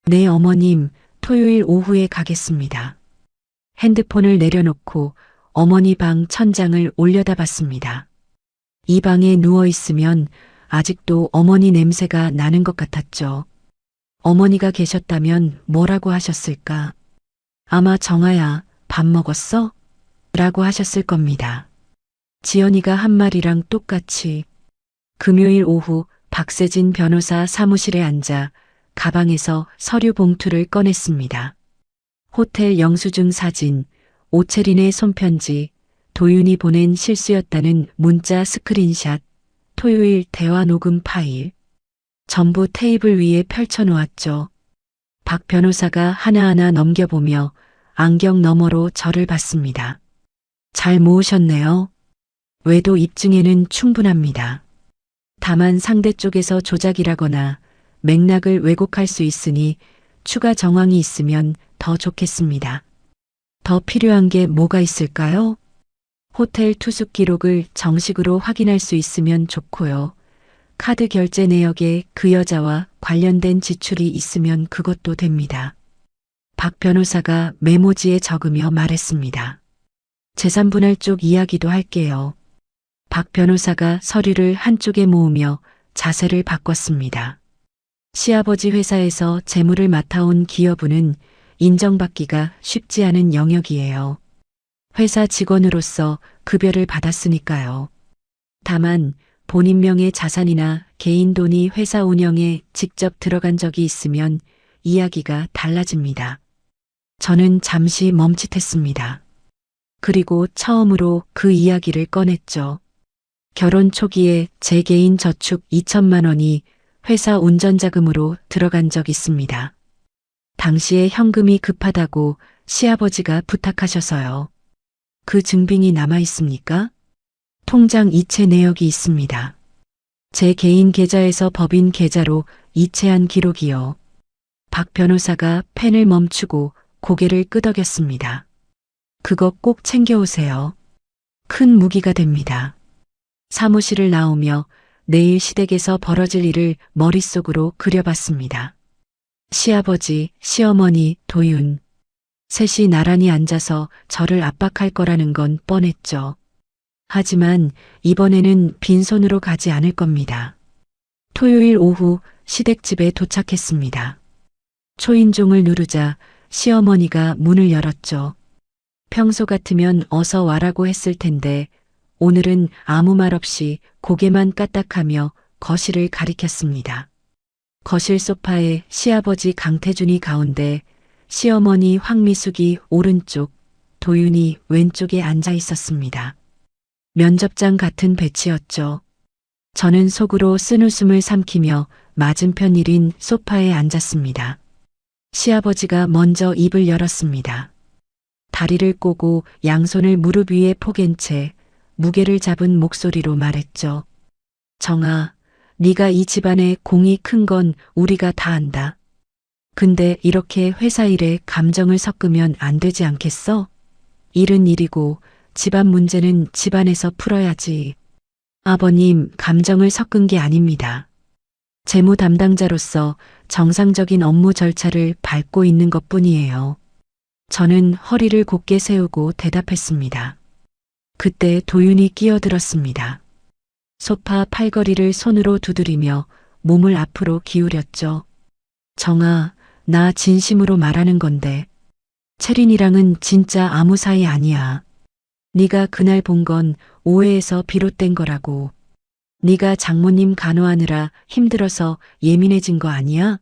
Speaker 1: 네, 어머님, 토요일 오후에 가겠습니다. 핸드폰을 내려놓고 어머니 방 천장을 올려다봤습니다. 이 방에 누워 있으면 아직도 어머니 냄새가 나는 것 같았죠. 어머니가 계셨다면 뭐라고 하셨을까? 아마 정아야, 밥 먹었어? 라고 하셨을 겁니다. 지연이가 한 말이랑 똑같이. 금요일 오후 박세진 변호사 사무실에 앉아 가방에서 서류 봉투를 꺼냈습니다. 호텔 영수증 사진, 오채린의 손편지, 도윤이 보낸 실수였다는 문자 스크린샷, 토요일 대화 녹음 파일. 전부 테이블 위에 펼쳐놓았죠. 박 변호사가 하나하나 넘겨보며 안경 너머로 저를 봤습니다. 잘 모으셨네요. 외도 입증에는 충분합니다. 다만 상대 쪽에서 조작이라거나 맥락을 왜곡할 수 있으니 추가 정황이 있으면 더 좋겠습니다. 더 필요한 게 뭐가 있을까요? 호텔 투숙 기록을 정식으로 확인할 수 있으면 좋고요. 카드 결제 내역에 그 여자와 관련된 지출이 있으면 그것도 됩니다. 박 변호사가 메모지에 적으며 말했습니다. 재산분할 쪽 이야기도 할게요. 박 변호사가 서류를 한쪽에 모으며 자세를 바꿨습니다. 시아버지 회사에서 재무를 맡아온 기여분은 인정받기가 쉽지 않은 영역이에요. 회사 직원으로서 급여를 받았으니까요. 다만 본인 명의 자산이나 개인 돈이 회사 운영에 직접 들어간 적이 있으면 이야기가 달라집니다. 저는 잠시 멈칫했습니다. 그리고 처음으로 그 이야기를 꺼냈죠. 결혼 초기에 제 개인 저축 2천만 원이 회사 운전자금으로 들어간 적 있습니다. 당시에 현금이 급하다고 시아버지가 부탁하셔서요. 그 증빙이 남아 있습니까? 통장 이체 내역이 있습니다. 제 개인 계좌에서 법인 계좌로 이체한 기록이요. 박 변호사가 펜을 멈추고 고개를 끄덕였습니다. 그거 꼭 챙겨오세요. 큰 무기가 됩니다. 사무실을 나오며 내일 시댁에서 벌어질 일을 머릿속으로 그려봤습니다. 시아버지, 시어머니, 도윤. 셋이 나란히 앉아서 저를 압박할 거라는 건 뻔했죠. 하지만 이번에는 빈손으로 가지 않을 겁니다. 토요일 오후 시댁집에 도착했습니다. 초인종을 누르자 시어머니가 문을 열었죠. 평소 같으면 어서 와라고 했을 텐데 오늘은 아무 말 없이 고개만 까딱하며 거실을 가리켰습니다. 거실 소파에 시아버지 강태준이 가운데, 시어머니 황미숙이 오른쪽, 도윤이 왼쪽에 앉아 있었습니다. 면접장 같은 배치였죠. 저는 속으로 쓴웃음을 삼키며 맞은편 1인 소파에 앉았습니다. 시아버지가 먼저 입을 열었습니다. 다리를 꼬고 양손을 무릎 위에 포갠 채 무게를 잡은 목소리로 말했죠. 정아, 네가 이 집안에 공이 큰 건 우리가 다 안다. 근데 이렇게 회사 일에 감정을 섞으면 안 되지 않겠어? 일은 일이고 집안 문제는 집안에서 풀어야지. 아버님, 감정을 섞은 게 아닙니다. 재무 담당자로서 정상적인 업무 절차를 밟고 있는 것뿐이에요. 저는 허리를 곧게 세우고 대답했습니다. 그때 도윤이 끼어들었습니다. 소파 팔걸이를 손으로 두드리며 몸을 앞으로 기울였죠. 정아, 나 진심으로 말하는 건데 채린이랑은 진짜 아무 사이 아니야. 네가 그날 본 건 오해에서 비롯된 거라고. 네가 장모님 간호하느라 힘들어서 예민해진 거 아니야?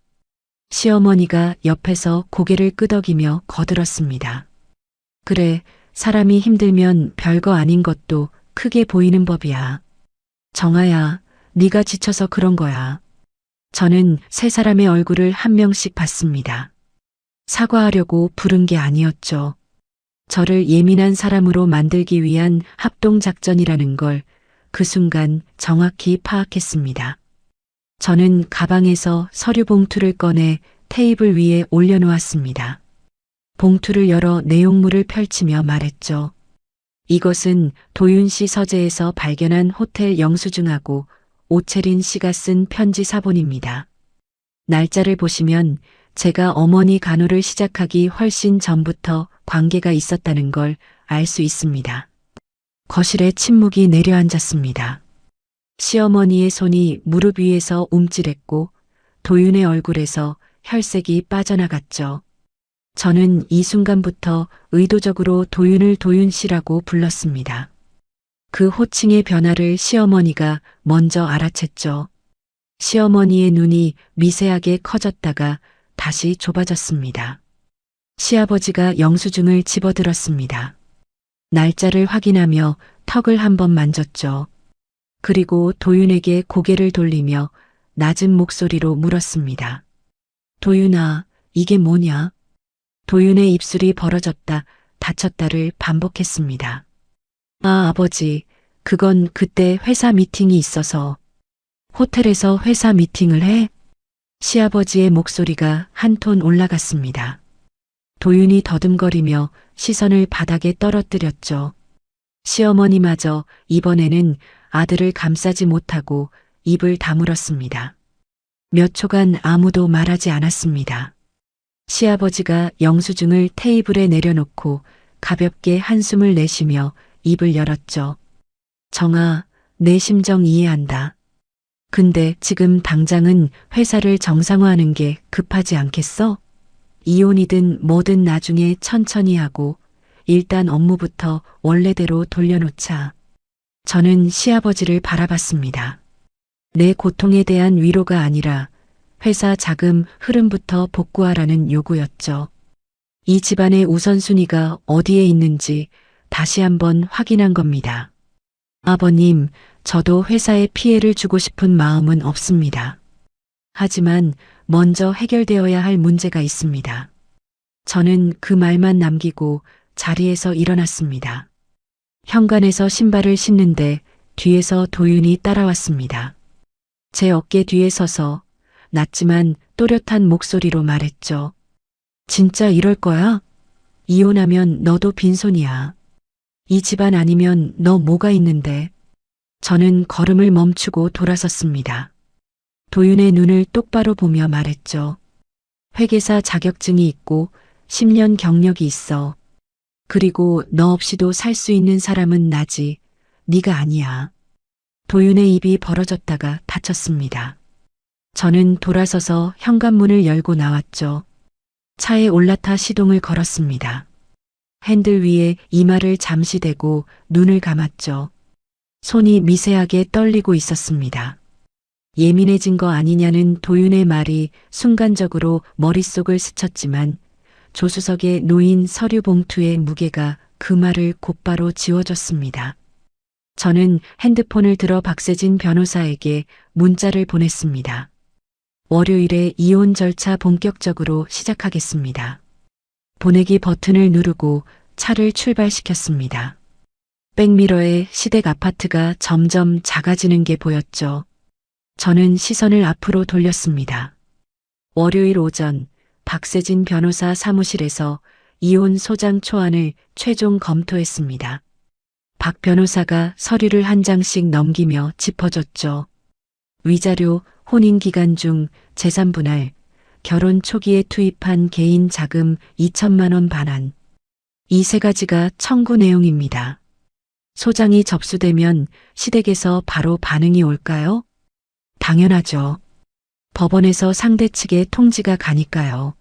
Speaker 1: 시어머니가 옆에서 고개를 끄덕이며 거들었습니다. 그래, 사람이 힘들면 별거 아닌 것도 크게 보이는 법이야. 정아야, 네가 지쳐서 그런 거야. 저는 세 사람의 얼굴을 한 명씩 봤습니다. 사과하려고 부른 게 아니었죠. 저를 예민한 사람으로 만들기 위한 합동작전이라는 걸 그 순간 정확히 파악했습니다. 저는 가방에서 서류 봉투를 꺼내 테이블 위에 올려놓았습니다. 봉투를 열어 내용물을 펼치며 말했죠. 이것은 도윤 씨 서재에서 발견한 호텔 영수증하고 오채린 씨가 쓴 편지 사본입니다. 날짜를 보시면 제가 어머니 간호를 시작하기 훨씬 전부터 관계가 있었다는 걸 알 수 있습니다. 거실에 침묵이 내려앉았습니다. 시어머니의 손이 무릎 위에서 움찔했고 도윤의 얼굴에서 혈색이 빠져나갔죠. 저는 이 순간부터 의도적으로 도윤을 도윤 씨라고 불렀습니다. 그 호칭의 변화를 시어머니가 먼저 알아챘죠. 시어머니의 눈이 미세하게 커졌다가 다시 좁아졌습니다. 시아버지가 영수증을 집어들었습니다. 날짜를 확인하며 턱을 한번 만졌죠. 그리고 도윤에게 고개를 돌리며 낮은 목소리로 물었습니다. 도윤아, 이게 뭐냐? 도윤의 입술이 벌어졌다, 닫혔다를 반복했습니다. 아, 아버지, 그건 그때 회사 미팅이 있어서. 호텔에서 회사 미팅을 해? 시아버지의 목소리가 한 톤 올라갔습니다. 도윤이 더듬거리며 시선을 바닥에 떨어뜨렸죠. 시어머니마저 이번에는 아들을 감싸지 못하고 입을 다물었습니다. 몇 초간 아무도 말하지 않았습니다. 시아버지가 영수증을 테이블에 내려놓고 가볍게 한숨을 내쉬며 입을 열었죠. 정아, 내 심정 이해한다. 근데 지금 당장은 회사를 정상화하는 게 급하지 않겠어? 이혼이든 뭐든 나중에 천천히 하고 일단 업무부터 원래대로 돌려놓자. 저는 시아버지를 바라봤습니다. 내 고통에 대한 위로가 아니라 회사 자금 흐름부터 복구하라는 요구였죠. 이 집안의 우선순위가 어디에 있는지 다시 한번 확인한 겁니다. 아버님, 저도 회사에 피해를 주고 싶은 마음은 없습니다. 하지만 먼저 해결되어야 할 문제가 있습니다. 저는 그 말만 남기고 자리에서 일어났습니다. 현관에서 신발을 신는데 뒤에서 도윤이 따라왔습니다. 제 어깨 뒤에 서서 낮지만 또렷한 목소리로 말했죠. 진짜 이럴 거야? 이혼하면 너도 빈손이야. 이 집안 아니면 너 뭐가 있는데? 저는 걸음을 멈추고 돌아섰습니다. 도윤의 눈을 똑바로 보며 말했죠. 회계사 자격증이 있고 10년 경력이 있어. 그리고 너 없이도 살 수 있는 사람은 나지. 네가 아니야. 도윤의 입이 벌어졌다가 닫혔습니다. 저는 돌아서서 현관문을 열고 나왔죠. 차에 올라타 시동을 걸었습니다. 핸들 위에 이마를 잠시 대고 눈을 감았죠. 손이 미세하게 떨리고 있었습니다. 예민해진 거 아니냐는 도윤의 말이 순간적으로 머릿속을 스쳤지만 조수석에 놓인 서류 봉투의 무게가 그 말을 곧바로 지워줬습니다. 저는 핸드폰을 들어 박세진 변호사에게 문자를 보냈습니다. 월요일에 이혼 절차 본격적으로 시작하겠습니다. 보내기 버튼을 누르고 차를 출발시켰습니다. 백미러에 시댁 아파트가 점점 작아지는 게 보였죠. 저는 시선을 앞으로 돌렸습니다. 월요일 오전 박세진 변호사 사무실에서 이혼 소장 초안을 최종 검토했습니다. 박 변호사가 서류를 한 장씩 넘기며 짚어줬죠. 위자료, 혼인 기간 중 재산 분할, 결혼 초기에 투입한 개인 자금 2천만 원 반환. 이 세 가지가 청구 내용입니다. 소장이 접수되면 시댁에서 바로 반응이 올까요? 당연하죠. 법원에서 상대 측에 통지가 가니까요.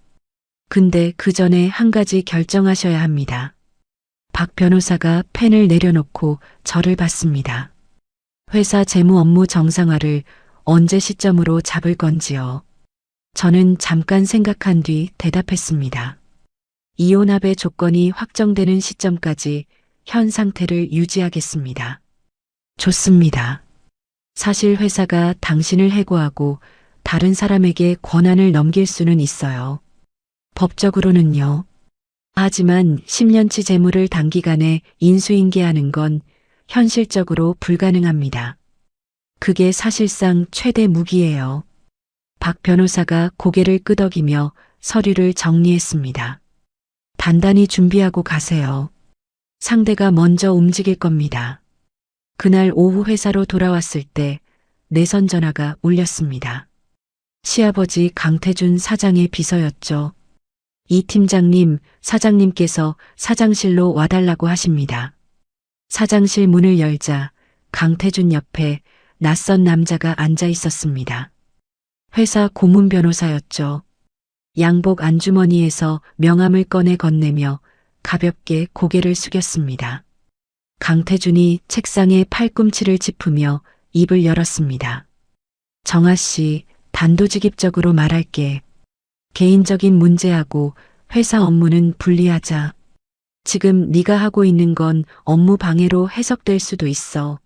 Speaker 1: 근데 그 전에 한 가지 결정하셔야 합니다. 박 변호사가 펜을 내려놓고 저를 봤습니다. 회사 재무 업무 정상화를 언제 시점으로 잡을 건지요. 저는 잠깐 생각한 뒤 대답했습니다. 이혼합의 조건이 확정되는 시점까지 현 상태를 유지하겠습니다. 좋습니다. 사실 회사가 당신을 해고하고 다른 사람에게 권한을 넘길 수는 있어요. 법적으로는요. 하지만 10년치 재물을 단기간에 인수인계하는 건 현실적으로 불가능합니다. 그게 사실상 최대 무기예요. 박 변호사가 고개를 끄덕이며 서류를 정리했습니다. 단단히 준비하고 가세요. 상대가 먼저 움직일 겁니다. 그날 오후 회사로 돌아왔을 때 내선 전화가 울렸습니다. 시아버지 강태준 사장의 비서였죠. 이 팀장님, 사장님께서 사장실로 와달라고 하십니다. 사장실 문을 열자 강태준 옆에 낯선 남자가 앉아 있었습니다. 회사 고문 변호사였죠. 양복 안주머니에서 명함을 꺼내 건네며 가볍게 고개를 숙였습니다. 강태준이 책상에 팔꿈치를 짚으며 입을 열었습니다. 정아 씨, 단도직입적으로 말할게. 개인적인 문제하고 회사 업무는 분리하자. 지금 네가 하고 있는 건 업무 방해로 해석될 수도 있어.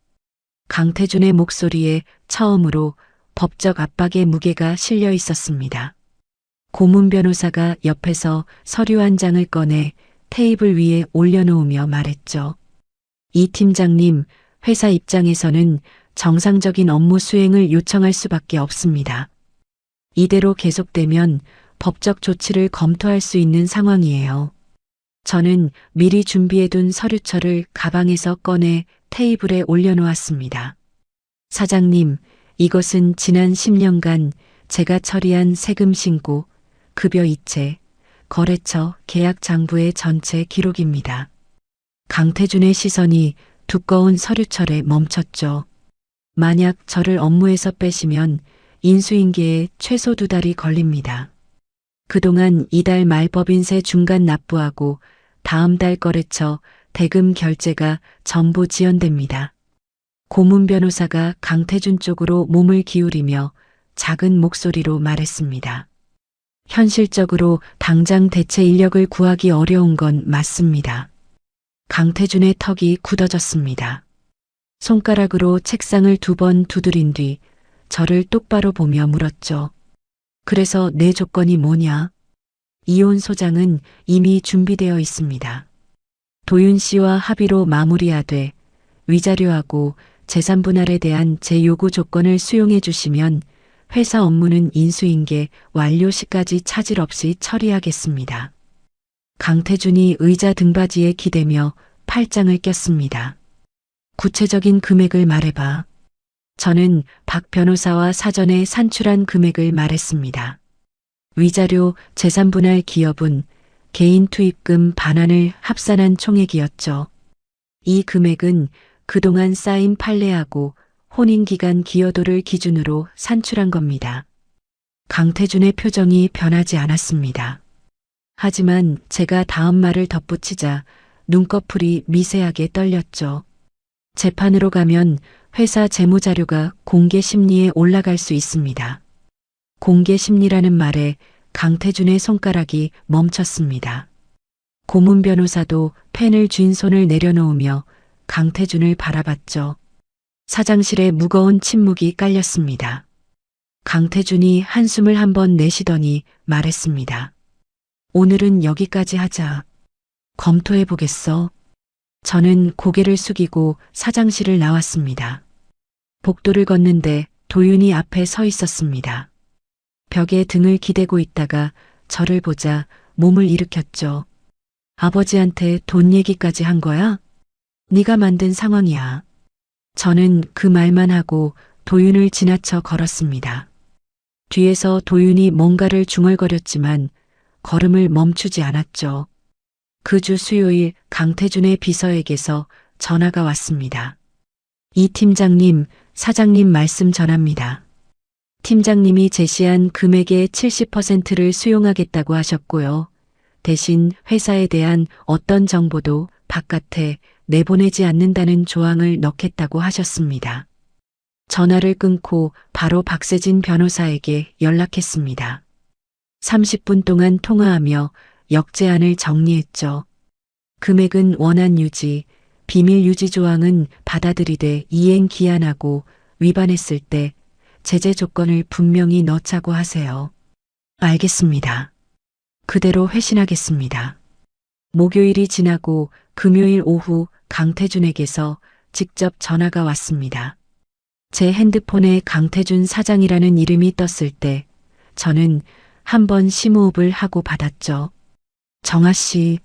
Speaker 1: 강태준의 목소리에 처음으로 법적 압박의 무게가 실려 있었습니다. 고문 변호사가 옆에서 서류 한 장을 꺼내 테이블 위에 올려놓으며 말했죠. 이 팀장님, 회사 입장에서는 정상적인 업무 수행을 요청할 수밖에 없습니다. 이대로 계속되면 법적 조치를 검토할 수 있는 상황이에요. 저는 미리 준비해둔 서류철을 가방에서 꺼내 테이블에 올려놓았습니다. 사장님, 이것은 지난 10년간 제가 처리한 세금 신고, 급여 이체, 거래처 계약 장부의 전체 기록입니다. 강태준의 시선이 두꺼운 서류철에 멈췄죠. 만약 저를 업무에서 빼시면 인수인계에 최소 2달이 걸립니다. 그동안 이달 말 법인세 중간 납부하고 다음 달 거래처 대금 결제가 전부 지연됩니다. 고문 변호사가 강태준 쪽으로 몸을 기울이며 작은 목소리로 말했습니다. 현실적으로 당장 대체 인력을 구하기 어려운 건 맞습니다. 강태준의 턱이 굳어졌습니다. 손가락으로 책상을 2번 두드린 뒤 저를 똑바로 보며 물었죠. 그래서 내 조건이 뭐냐? 이혼 소장은 이미 준비되어 있습니다. 도윤 씨와 합의로 마무리하되 위자료하고 재산 분할에 대한 제 요구 조건을 수용해 주시면 회사 업무는 인수인계 완료 시까지 차질 없이 처리하겠습니다. 강태준이 의자 등받이에 기대며 팔짱을 꼈습니다. 구체적인 금액을 말해봐. 저는 박 변호사와 사전에 산출한 금액을 말했습니다. 위자료, 재산분할 기여분, 개인 투입금 반환을 합산한 총액이었죠. 이 금액은 그동안 쌓인 판례하고 혼인기간 기여도를 기준으로 산출한 겁니다. 강태준의 표정이 변하지 않았습니다. 하지만 제가 다음 말을 덧붙이자 눈꺼풀이 미세하게 떨렸죠. 재판으로 가면 회사 재무자료가 공개 심리에 올라갈 수 있습니다. 공개 심리라는 말에 강태준의 손가락이 멈췄습니다. 고문 변호사도 펜을 쥔 손을 내려놓으며 강태준을 바라봤죠. 사장실에 무거운 침묵이 깔렸습니다. 강태준이 한숨을 한번 내쉬더니 말했습니다. 오늘은 여기까지 하자. 검토해 보겠어. 저는 고개를 숙이고 사장실을 나왔습니다. 복도를 걷는데 도윤이 앞에 서 있었습니다. 벽에 등을 기대고 있다가 저를 보자 몸을 일으켰죠. 아버지한테 돈 얘기까지 한 거야? 네가 만든 상황이야. 저는 그 말만 하고 도윤을 지나쳐 걸었습니다. 뒤에서 도윤이 뭔가를 중얼거렸지만 걸음을 멈추지 않았죠. 그 주 수요일 강태준의 비서에게서 전화가 왔습니다. 이 팀장님, 사장님 말씀 전합니다. 팀장님이 제시한 금액의 70%를 수용하겠다고 하셨고요. 대신 회사에 대한 어떤 정보도 바깥에 내보내지 않는다는 조항을 넣겠다고 하셨습니다. 전화를 끊고 바로 박세진 변호사에게 연락했습니다. 30분 동안 통화하며 역제안을 정리했죠. 금액은 원안 유지, 비밀 유지 조항은 받아들이되 이행 기한하고 위반했을 때 제재 조건을 분명히 넣자고 하세요. 알겠습니다. 그대로 회신하겠습니다. 목요일이 지나고 금요일 오후 강태준에게서 직접 전화가 왔습니다. 제 핸드폰에 강태준 사장이라는 이름이 떴을 때 저는 한번 심호흡을 하고 받았죠. 정아 씨.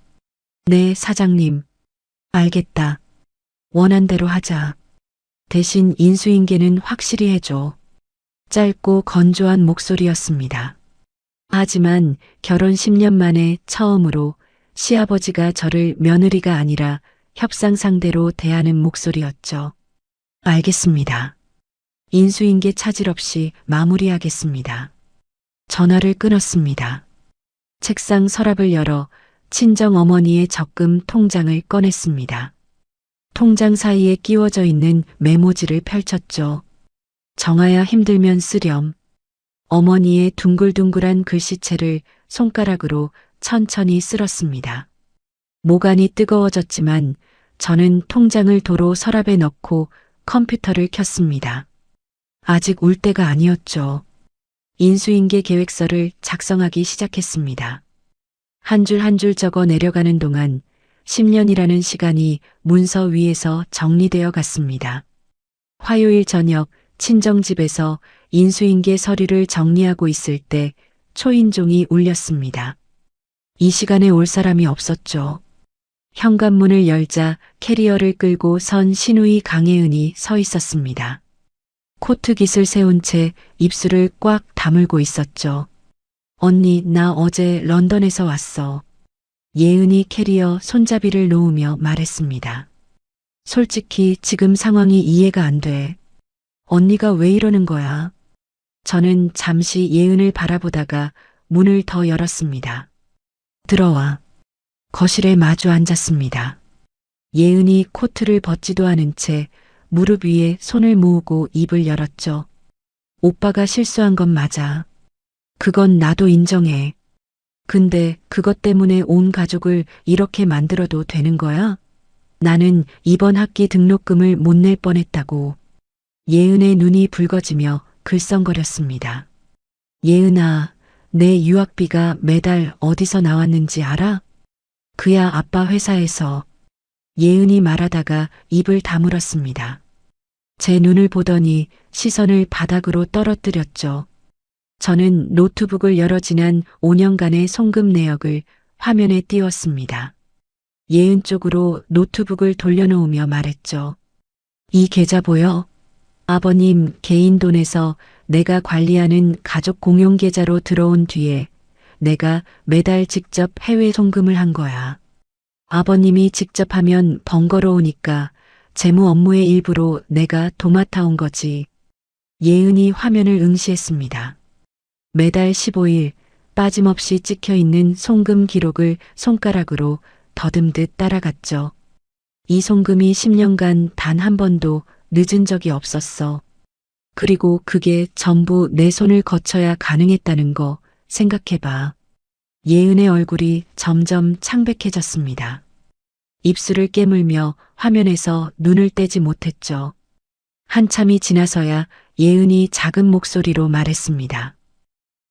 Speaker 1: 네, 사장님. 알겠다. 원한대로 하자. 대신 인수인계는 확실히 해줘. 짧고 건조한 목소리였습니다. 하지만 결혼 10년 만에 처음으로 시아버지가 저를 며느리가 아니라 협상 상대로 대하는 목소리였죠. 알겠습니다. 인수인계 차질 없이 마무리하겠습니다. 전화를 끊었습니다. 책상 서랍을 열어 친정 어머니의 적금 통장을 꺼냈습니다. 통장 사이에 끼워져 있는 메모지를 펼쳤죠. 정아야 힘들면 쓰렴. 어머니의 둥글둥글한 글씨체를 손가락으로 천천히 쓸었습니다. 모간이 뜨거워졌지만 저는 통장을 도로 서랍에 넣고 컴퓨터를 켰습니다. 아직 울 때가 아니었죠. 인수인계 계획서를 작성하기 시작했습니다. 한 줄 한 줄 적어 내려가는 동안 10년이라는 시간이 문서 위에서 정리되어 갔습니다. 화요일 저녁 친정집에서 인수인계 서류를 정리하고 있을 때 초인종이 울렸습니다. 이 시간에 올 사람이 없었죠. 현관문을 열자 캐리어를 끌고 선 시누이 강혜은이 서 있었습니다. 코트깃을 세운 채 입술을 꽉 다물고 있었죠. 언니, 나 어제 런던에서 왔어. 예은이 캐리어 손잡이를 놓으며 말했습니다. 솔직히 지금 상황이 이해가 안 돼. 언니가 왜 이러는 거야? 저는 잠시 예은을 바라보다가 문을 더 열었습니다. 들어와. 거실에 마주 앉았습니다. 예은이 코트를 벗지도 않은 채 무릎 위에 손을 모으고 입을 열었죠. 오빠가 실수한 건 맞아. 그건 나도 인정해. 근데 그것 때문에 온 가족을 이렇게 만들어도 되는 거야? 나는 이번 학기 등록금을 못 낼 뻔했다고. 예은의 눈이 붉어지며 글썽거렸습니다. 예은아, 내 유학비가 매달 어디서 나왔는지 알아? 그야 아빠 회사에서. 예은이 말하다가 입을 다물었습니다. 제 눈을 보더니 시선을 바닥으로 떨어뜨렸죠. 저는 노트북을 열어 지난 5년간의 송금 내역을 화면에 띄웠습니다. 예은 쪽으로 노트북을 돌려놓으며 말했죠. 이 계좌 보여? 아버님 개인 돈에서 내가 관리하는 가족 공용 계좌로 들어온 뒤에 내가 매달 직접 해외 송금을 한 거야. 아버님이 직접 하면 번거로우니까 재무 업무의 일부로 내가 도맡아 온 거지. 예은이 화면을 응시했습니다. 매달 15일 빠짐없이 찍혀 있는 송금 기록을 손가락으로 더듬듯 따라갔죠. 이 송금이 10년간 단 한 번도 늦은 적이 없었어. 그리고 그게 전부 내 손을 거쳐야 가능했다는 거 생각해봐. 예은의 얼굴이 점점 창백해졌습니다. 입술을 깨물며 화면에서 눈을 떼지 못했죠. 한참이 지나서야 예은이 작은 목소리로 말했습니다.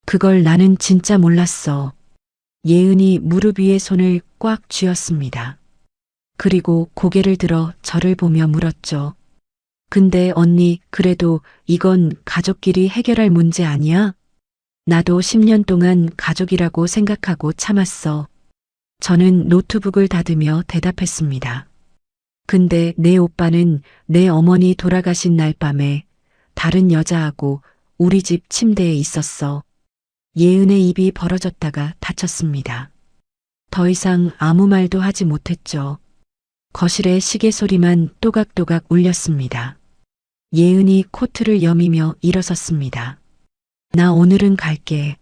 Speaker 1: 그걸 나는 진짜 몰랐어. 예은이 무릎 위에 손을 꽉 쥐었습니다. 그리고 고개를 들어 저를 보며 물었죠. 근데 언니, 그래도 이건 가족끼리 해결할 문제 아니야? 나도 10년 동안 가족이라고 생각하고 참았어. 저는 노트북을 닫으며 대답했습니다. 근데 내 오빠는 내 어머니 돌아가신 날 밤에 다른 여자하고 우리 집 침대에 있었어. 예은의 입이 벌어졌다가 닫혔습니다. 더 이상 아무 말도 하지 못했죠. 거실에 시계 소리만 또각또각 울렸습니다. 예은이 코트를 여미며 일어섰습니다. 나 오늘은 갈게.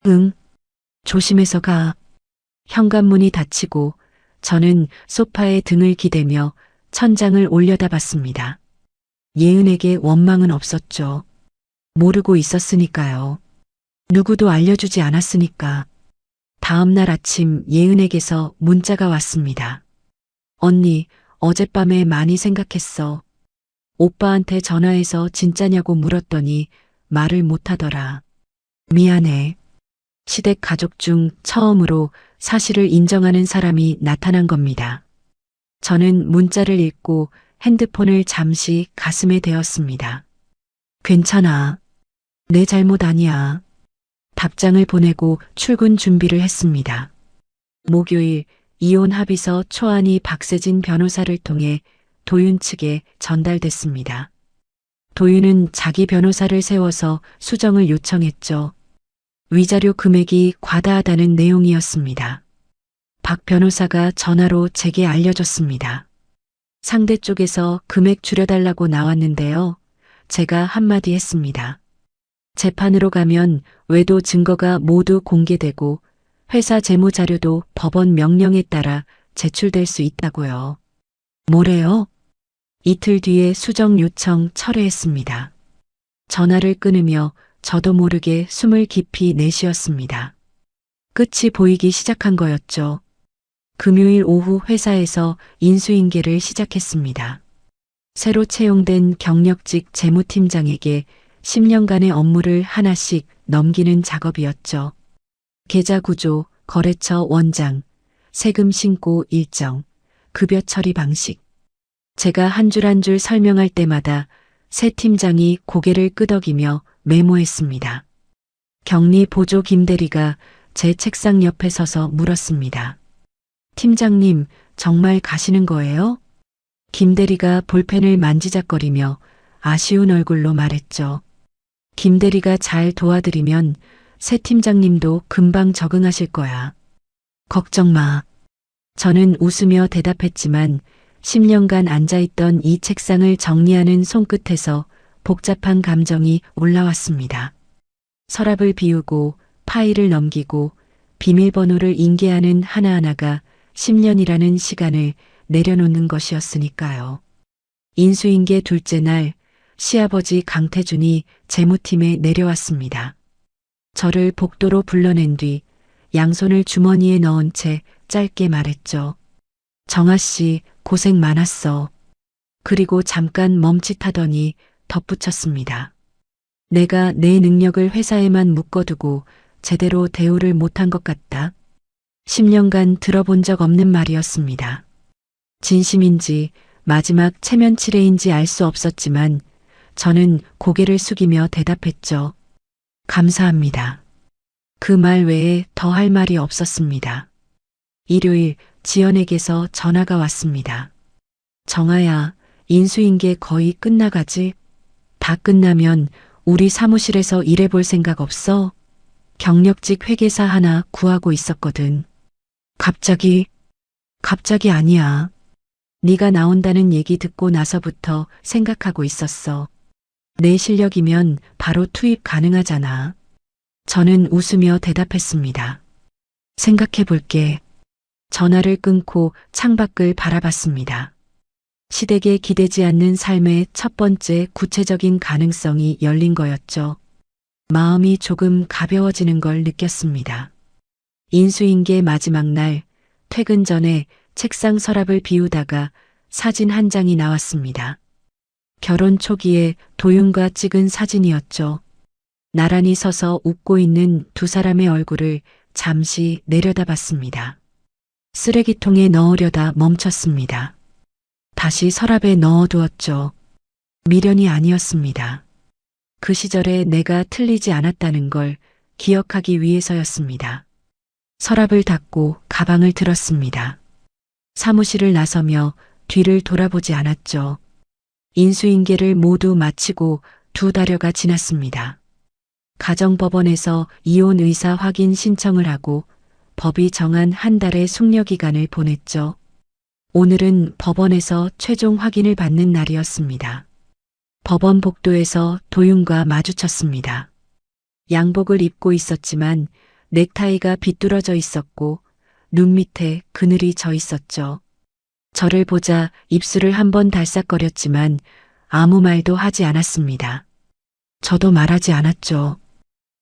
Speaker 1: 응. 조심해서 가. 현관문이 닫히고 저는 소파에 등을 기대며 천장을 올려다봤습니다. 예은에게 원망은 없었죠. 모르고 있었으니까요. 누구도 알려주지 않았으니까. 다음 날 아침 예은에게서 문자가 왔습니다. 언니, 어젯밤에 많이 생각했어. 오빠한테 전화해서 진짜냐고 물었더니 말을 못하더라. 미안해. 시댁 가족 중 처음으로 사실을 인정하는 사람이 나타난 겁니다. 저는 문자를 읽고 핸드폰을 잠시 가슴에 대었습니다. 괜찮아. 내 잘못 아니야. 답장을 보내고 출근 준비를 했습니다. 목요일 이혼 합의서 초안이 박세진 변호사를 통해 도윤 측에 전달됐습니다. 도윤은 자기 변호사를 세워서 수정을 요청했죠. 위자료 금액이 과다하다는 내용이었습니다. 박 변호사가 전화로 제게 알려줬습니다. 상대 쪽에서 금액 줄여달라고 나왔는데요. 제가 한마디 했습니다. 재판으로 가면 외도 증거가 모두 공개되고 회사 재무 자료도 법원 명령에 따라 제출될 수 있다고요. 뭐래요? 이틀 뒤에 수정 요청 철회했습니다. 전화를 끊으며 저도 모르게 숨을 깊이 내쉬었습니다. 끝이 보이기 시작한 거였죠. 금요일 오후 회사에서 인수인계를 시작했습니다. 새로 채용된 경력직 재무팀장에게 10년간의 업무를 하나씩 넘기는 작업이었죠. 계좌 구조, 거래처 원장, 세금 신고 일정, 급여 처리 방식. 제가 한 줄 한 줄 설명할 때마다 새 팀장이 고개를 끄덕이며 메모했습니다. 격리 보조 김대리가 제 책상 옆에 서서 물었습니다. 팀장님, 정말 가시는 거예요? 김대리가 볼펜을 만지작거리며 아쉬운 얼굴로 말했죠. 김대리가 잘 도와드리면 새 팀장님도 금방 적응하실 거야. 걱정 마. 저는 웃으며 대답했지만 10년간 앉아있던 이 책상을 정리하는 손끝에서 복잡한 감정이 올라왔습니다. 서랍을 비우고 파일을 넘기고 비밀번호를 인계하는 하나하나가 10년이라는 시간을 내려놓는 것이었으니까요. 인수인계 둘째 날 시아버지 강태준이 재무팀에 내려왔습니다. 저를 복도로 불러낸 뒤 양손을 주머니에 넣은 채 짧게 말했죠. 정아 씨, 고생 많았어. 그리고 잠깐 멈칫하더니 덧붙였습니다. 내가 내 능력을 회사에만 묶어두고 제대로 대우를 못한 것 같다. 10년간 들어본 적 없는 말이었습니다. 진심인지 마지막 체면치레인지 알 수 없었지만 저는 고개를 숙이며 대답했죠. 감사합니다. 그 말 외에 더 할 말이 없었습니다. 일요일 지연에게서 전화가 왔습니다. 정아야, 인수인계 거의 끝나가지? 다 끝나면 우리 사무실에서 일해볼 생각 없어? 경력직 회계사 하나 구하고 있었거든. 갑자기 아니야. 네가 나온다는 얘기 듣고 나서부터 생각하고 있었어. 내 실력이면 바로 투입 가능하잖아. 저는 웃으며 대답했습니다. 생각해 볼게. 전화를 끊고 창밖을 바라봤습니다. 시댁에 기대지 않는 삶의 첫 번째 구체적인 가능성이 열린 거였죠. 마음이 조금 가벼워지는 걸 느꼈습니다. 인수인계 마지막 날, 퇴근 전에 책상 서랍을 비우다가 사진 한 장이 나왔습니다. 결혼 초기에 도윤과 찍은 사진이었죠. 나란히 서서 웃고 있는 두 사람의 얼굴을 잠시 내려다봤습니다. 쓰레기통에 넣으려다 멈췄습니다. 다시 서랍에 넣어두었죠. 미련이 아니었습니다. 그 시절에 내가 틀리지 않았다는 걸 기억하기 위해서였습니다. 서랍을 닫고 가방을 들었습니다. 사무실을 나서며 뒤를 돌아보지 않았죠. 인수인계를 모두 마치고 2달여가 지났습니다. 가정법원에서 이혼 의사 확인 신청을 하고 법이 정한 한 달의 숙려 기간을 보냈죠. 오늘은 법원에서 최종 확인을 받는 날이었습니다. 법원 복도에서 도윤과 마주쳤습니다. 양복을 입고 있었지만 넥타이가 비뚤어져 있었고 눈 밑에 그늘이 져 있었죠. 저를 보자 입술을 한번 달싹거렸지만 아무 말도 하지 않았습니다. 저도 말하지 않았죠.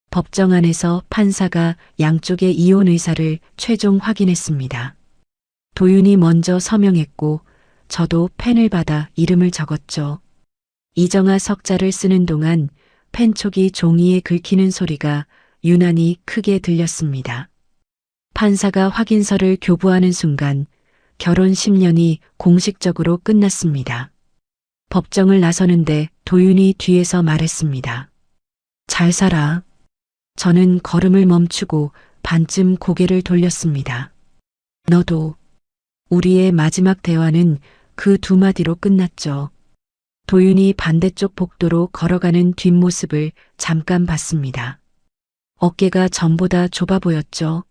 Speaker 1: 법정 안에서 판사가 양쪽의 이혼 의사를 최종 확인했습니다. 도윤이 먼저 서명했고 저도 펜을 받아 이름을 적었죠. 이정아 석자를 쓰는 동안 펜촉이 종이에 긁히는 소리가 유난히 크게 들렸습니다. 판사가 확인서를 교부하는 순간 결혼 10년이 공식적으로 끝났습니다. 법정을 나서는데 도윤이 뒤에서 말했습니다. 잘 살아. 저는 걸음을 멈추고 반쯤 고개를 돌렸습니다. 너도. 우리의 마지막 대화는 그 두 마디로 끝났죠. 도윤이 반대쪽 복도로 걸어가는 뒷모습을 잠깐 봤습니다. 어깨가 전보다 좁아 보였죠.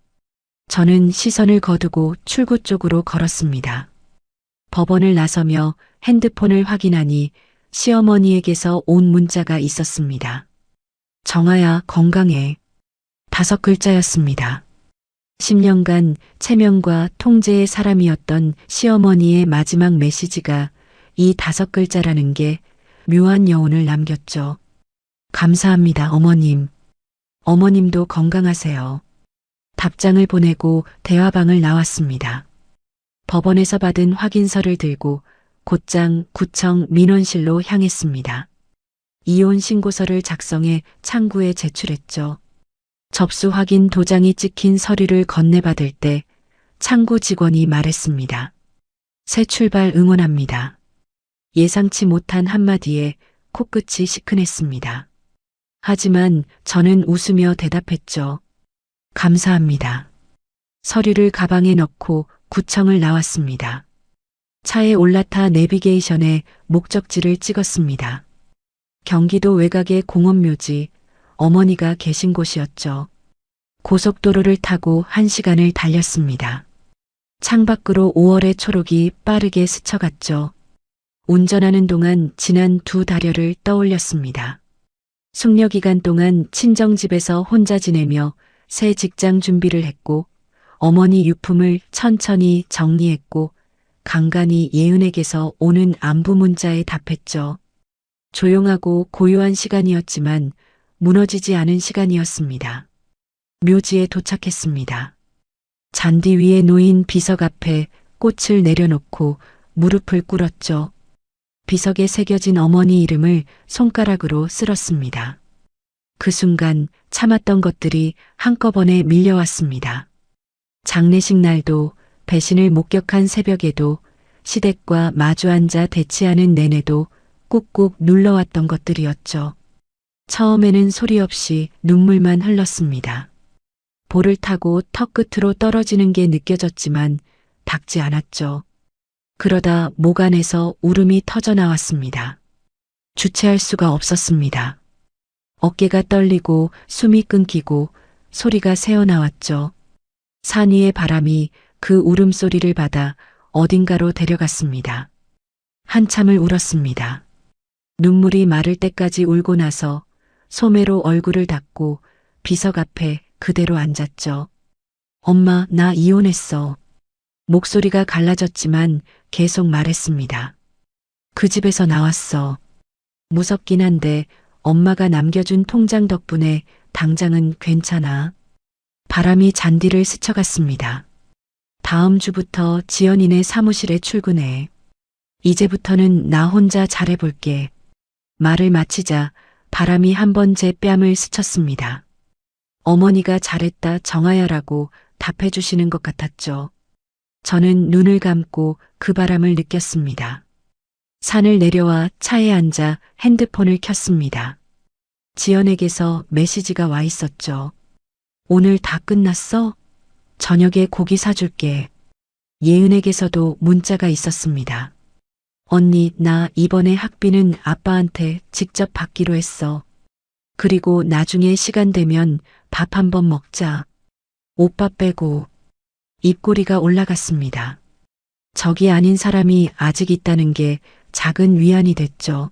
Speaker 1: 저는 시선을 거두고 출구 쪽으로 걸었습니다. 법원을 나서며 핸드폰을 확인하니 시어머니에게서 온 문자가 있었습니다. 정아야, 건강해. 5글자였습니다. 10년간 체면과 통제의 사람이었던 시어머니의 마지막 메시지가 이 5글자라는 게 묘한 여운을 남겼죠. 감사합니다, 어머님. 어머님도 건강하세요. 답장을 보내고 대화방을 나왔습니다. 법원에서 받은 확인서를 들고 곧장 구청 민원실로 향했습니다. 이혼 신고서를 작성해 창구에 제출했죠. 접수 확인 도장이 찍힌 서류를 건네받을 때 창구 직원이 말했습니다. 새 출발 응원합니다. 예상치 못한 한마디에 코끝이 시큰했습니다. 하지만 저는 웃으며 대답했죠. 감사합니다. 서류를 가방에 넣고 구청을 나왔습니다. 차에 올라타 내비게이션에 목적지를 찍었습니다. 경기도 외곽의 공원묘지, 어머니가 계신 곳이었죠. 고속도로를 타고 1시간을 달렸습니다. 창밖으로 5월의 초록이 빠르게 스쳐갔죠. 운전하는 동안 지난 2달여를 떠올렸습니다. 숙려 기간 동안 친정집에서 혼자 지내며 새 직장 준비를 했고, 어머니 유품을 천천히 정리했고, 간간히 예은에게서 오는 안부 문자에 답했죠. 조용하고 고요한 시간이었지만 무너지지 않은 시간이었습니다. 묘지에 도착했습니다. 잔디 위에 놓인 비석 앞에 꽃을 내려놓고 무릎을 꿇었죠. 비석에 새겨진 어머니 이름을 손가락으로 쓸었습니다. 그 순간 참았던 것들이 한꺼번에 밀려왔습니다. 장례식 날도, 배신을 목격한 새벽에도, 시댁과 마주 앉아 대치하는 내내도 꾹꾹 눌러왔던 것들이었죠. 처음에는 소리 없이 눈물만 흘렀습니다. 볼을 타고 턱 끝으로 떨어지는 게 느껴졌지만 닿지 않았죠. 그러다 목 안에서 울음이 터져 나왔습니다. 주체할 수가 없었습니다. 어깨가 떨리고 숨이 끊기고 소리가 새어나왔죠. 산 위의 바람이 그 울음소리를 받아 어딘가로 데려갔습니다. 한참을 울었습니다. 눈물이 마를 때까지 울고 나서 소매로 얼굴을 닦고 비석 앞에 그대로 앉았죠. 엄마, 나 이혼했어. 목소리가 갈라졌지만 계속 말했습니다. 그 집에서 나왔어. 무섭긴 한데 엄마가 남겨준 통장 덕분에 당장은 괜찮아. 바람이 잔디를 스쳐갔습니다. 다음 주부터 지연이네 사무실에 출근해. 이제부터는 나 혼자 잘해볼게. 말을 마치자 바람이 한 번 제 뺨을 스쳤습니다. 어머니가 잘했다 정아야라고 답해주시는 것 같았죠. 저는 눈을 감고 그 바람을 느꼈습니다. 산을 내려와 차에 앉아 핸드폰을 켰습니다. 지연에게서 메시지가 와 있었죠. 오늘 다 끝났어? 저녁에 고기 사줄게. 예은에게서도 문자가 있었습니다. 언니, 나 이번에 학비는 아빠한테 직접 받기로 했어. 그리고 나중에 시간 되면 밥 한번 먹자. 오빠 빼고. 입꼬리가 올라갔습니다. 적이 아닌 사람이 아직 있다는 게 작은 위안이 됐죠.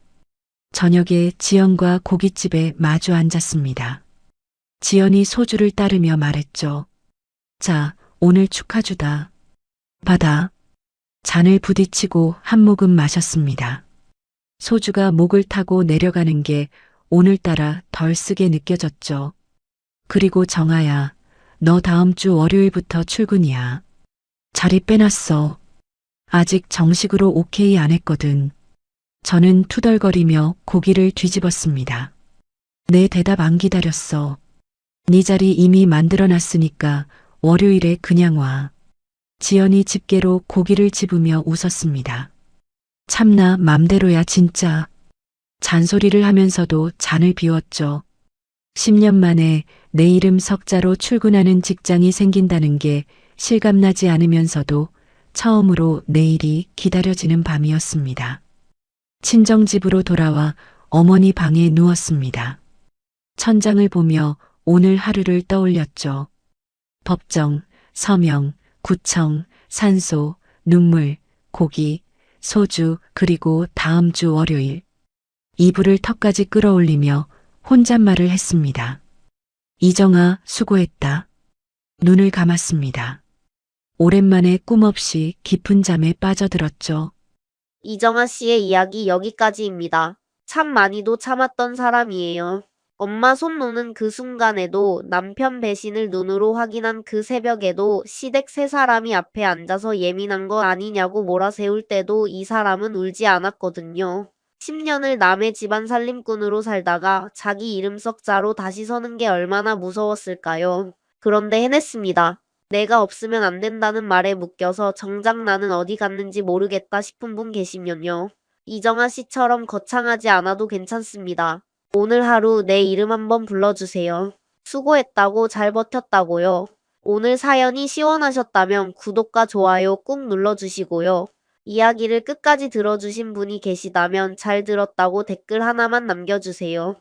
Speaker 1: 저녁에 지연과 고깃집에 마주 앉았습니다. 지연이 소주를 따르며 말했죠. 자, 오늘 축하주다. 받아. 잔을 부딪히고 한 모금 마셨습니다. 소주가 목을 타고 내려가는 게 오늘따라 덜 쓰게 느껴졌죠. 그리고 정아야, 너 다음 주 월요일부터 출근이야. 자리 빼놨어. 아직 정식으로 오케이 안 했거든. 저는 투덜거리며 고기를 뒤집었습니다. 내 대답 안 기다렸어. 네 자리 이미 만들어놨으니까 월요일에 그냥 와. 지연이 집게로 고기를 집으며 웃었습니다. 참나 맘대로야 진짜. 잔소리를 하면서도 잔을 비웠죠. 10년 만에 내 이름 석자로 출근하는 직장이 생긴다는 게 실감나지 않으면서도 처음으로 내일이 기다려지는 밤이었습니다. 친정집으로 돌아와 어머니 방에 누웠습니다. 천장을 보며 오늘 하루를 떠올렸죠. 법정, 서명, 구청, 산소, 눈물, 고기, 소주, 그리고 다음 주 월요일. 이불을 턱까지 끌어올리며 혼잣말을 했습니다. 이정아, 수고했다. 눈을 감았습니다. 오랜만에 꿈 없이 깊은 잠에 빠져들었죠.
Speaker 2: 이정아 씨의 이야기 여기까지입니다. 참 많이도 참았던 사람이에요. 엄마 손 놓는 그 순간에도 남편 배신을 눈으로 확인한 그 새벽에도 시댁 세 사람이 앞에 앉아서 예민한 거 아니냐고 몰아세울 때도 이 사람은 울지 않았거든요. 10년을 남의 집안 살림꾼으로 살다가 자기 이름 석자로 다시 서는 게 얼마나 무서웠을까요? 그런데 해냈습니다. 내가 없으면 안 된다는 말에 묶여서 정작 나는 어디 갔는지 모르겠다 싶은 분 계시면요. 이정아 씨처럼 거창하지 않아도 괜찮습니다. 오늘 하루 내 이름 한번 불러주세요. 수고했다고 잘 버텼다고요. 오늘 사연이 시원하셨다면 구독과 좋아요 꾹 눌러주시고요. 이야기를 끝까지 들어주신 분이 계시다면 잘 들었다고 댓글 하나만 남겨주세요.